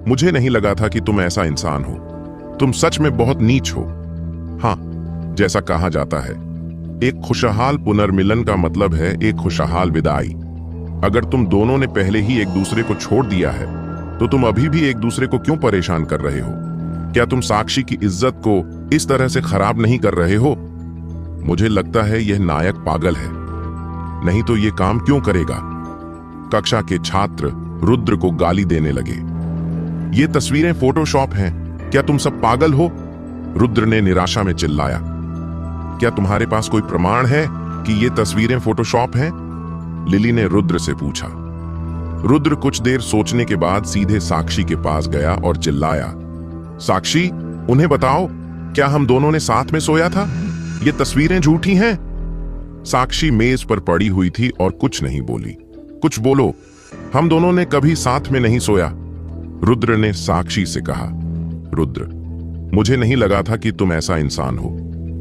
मुझे नहीं लगा था कि तुम ऐसा इंसान हो। तुम सच में बहुत नीच हो। हाँ, जैसा कहा जाता है, एक खुशहाल पुनर्मिलन का मतलब है एक खुशहाल विदाई। अगर तुम दोनों ने पहले ही एक दूसरे को छोड़ दिया है, तो तुम अभी भी एक दूसरे को क्यों परेशान कर रहे हो? क्या तुम साक्षी की इज्जत को इस तरह से खराब नहीं कर रहे हो? मुझे लगता है यह नायक पागल है, नहीं तो यह काम क्यों करेगा? कक्षा के छात्र रुद्र को गाली देने लगे। ये तस्वीरें फोटोशॉप हैं। क्या तुम सब पागल हो? रुद्र ने निराशा में चिल्लाया। क्या तुम्हारे पास कोई प्रमाण है कि ये तस्वीरें फोटोशॉप हैं? लिली ने रुद्र से पूछा। रुद्र कुछ देर सोचने के बाद सीधे साक्षी के पास गया और चिल्लाया। साक्षी, उन्हें बताओ, क्या हम दोनों ने साथ में सोया था? ये तस्वीरें झूठी हैं। साक्षी मेज पर पड़ी हुई थी और कुछ नहीं बोली। कुछ बोलो, हम दोनों ने कभी साथ में नहीं सोया, रुद्र ने साक्षी से कहा। रुद्र, मुझे नहीं लगा था कि तुम ऐसा इंसान हो।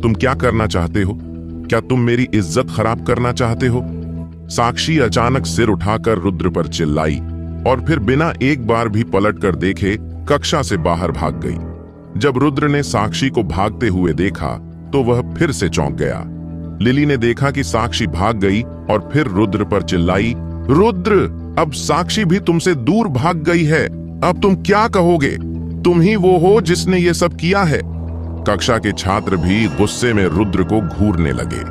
तुम क्या करना चाहते हो? क्या तुम मेरी इज्जत खराब करना चाहते हो? साक्षी अचानक सिर उठाकर रुद्र पर चिल्लाई और फिर बिना एक बार भी पलट कर देखे कक्षा से बाहर भाग गई। जब रुद्र ने साक्षी को भागते हुए देखा तो वह फिर से चौंक गया। लिली ने देखा कि साक्षी भाग गई और फिर रुद्र पर चिल्लाई, रुद्र, अब साक्षी भी तुमसे दूर भाग गई है, अब तुम क्या कहोगे? तुम ही वो हो जिसने ये सब किया है। कक्षा के छात्र भी गुस्से में रुद्र को घूरने लगे।